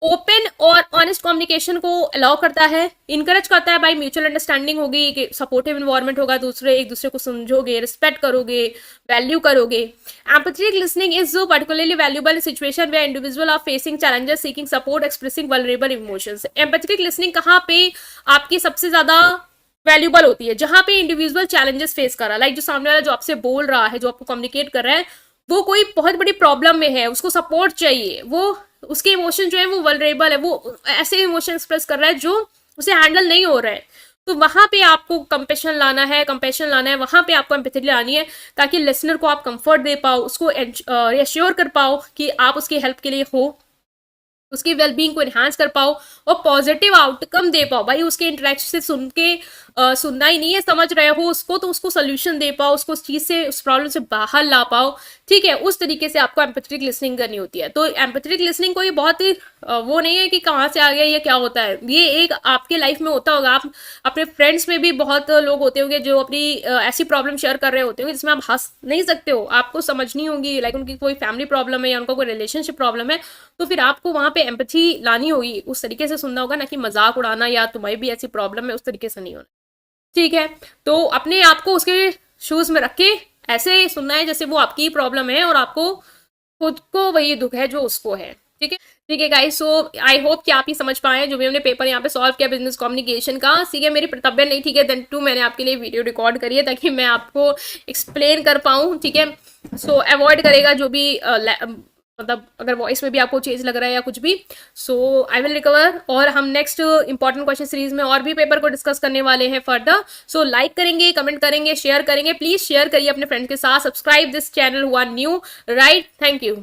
ओपन और ऑनेस्ट कम्युनिकेशन को अलाउ करता है, इनकरेज करता है। भाई म्यूचुअल अंडरस्टैंडिंग होगी, कि सपोर्टिव इन्वायरमेंट होगा, एक दूसरे को समझोगे, रिस्पेक्ट करोगे, वैल्यू करोगे। Empathetic listening is particularly valuable in situation where individual are facing challenges, seeking support, expressing vulnerable emotions. Empathetic listening कहाँ पे आपकी सबसे ज्यादा वैल्यूबल होती है? जहां पे इंडिविजुअल चैलेंजेस फेस कर रहा है, लाइक जो सामने वाला जो आपसे बोल रहा है, जो आपको कम्युनिकेट कर रहा है, वो कोई बहुत बड़ी प्रॉब्लम में है, उसको सपोर्ट चाहिए, वो उसके इमोशन जो है वो वल्नरेबल है, वो ऐसे इमोशन एक्सप्रेस कर रहा है जो उसे हैंडल नहीं हो रहा है, तो वहां पे आपको कंपैशन लाना है, वहां पे आपको एम्पैथी लानी है, ताकि लिसनर को आप कंफर्ट दे पाओ, उसको रिएश्योर कर पाओ कि आप उसकी हेल्प के लिए हो, उसकी वेलबींग को एनहांस कर पाओ और पॉजिटिव आउटकम दे पाओ। भाई उसके इंटरेक्शन से सुन के सुनना ही नहीं है, समझ रहे हो उसको, तो उसको सोल्यूशन दे पाओ, उसको उस चीज से, उस प्रॉब्लम से बाहर ला पाओ। ठीक है, उस तरीके से आपको एम्पैथेटिक लिसनिंग करनी होती है। तो एम्पैथेटिक लिसनिंग कोई बहुत ही वो नहीं है कि कहाँ से आ गया, ये क्या होता है, ये एक आपके लाइफ में होता होगा। आप अपने फ्रेंड्स में भी बहुत लोग होते होंगे जो अपनी ऐसी प्रॉब्लम शेयर कर रहे होते होंगे जिसमें आप हंस नहीं सकते हो, आपको समझनी होगी, लाइक उनकी कोई फैमिली प्रॉब्लम है या उनका कोई रिलेशनशिप प्रॉब्लम है, तो फिर आपको वहां पे एम्पैथी लानी होगी, उस तरीके से सुनना होगा, ना कि मजाक उड़ाना या तुम्हारी भी ऐसी प्रॉब्लम है उस तरीके से नहीं होना। ठीक है, तो अपने आप को उसके शूज में रख के ऐसे सुनना है जैसे वो आपकी प्रॉब्लम है और आपको खुद को वही दुख है जो उसको है। ठीक है, ठीक है गाइस, सो आई होप कि आप ही समझ पाए जो भी हमने पेपर यहाँ पे सॉल्व किया बिजनेस कम्युनिकेशन का। ठीक है, मेरी तबियत नहीं ठीक है, देन टू मैंने आपके लिए वीडियो रिकॉर्ड करी है ताकि मैं आपको एक्सप्लेन कर पाऊँ। ठीक है, सो अवॉइड करेगा जो भी मतलब अगर वॉइस में भी आपको चेंज लग रहा है या कुछ भी, सो आई विल रिकवर। और हम नेक्स्ट इंपॉर्टेंट क्वेश्चन सीरीज में और भी पेपर को डिस्कस करने वाले हैं फर्दर। सो लाइक करेंगे, कमेंट करेंगे, शेयर करेंगे, प्लीज शेयर करिए अपने फ्रेंड्स के साथ, सब्सक्राइब दिस चैनल हुआ न्यू, राइट। Thank you.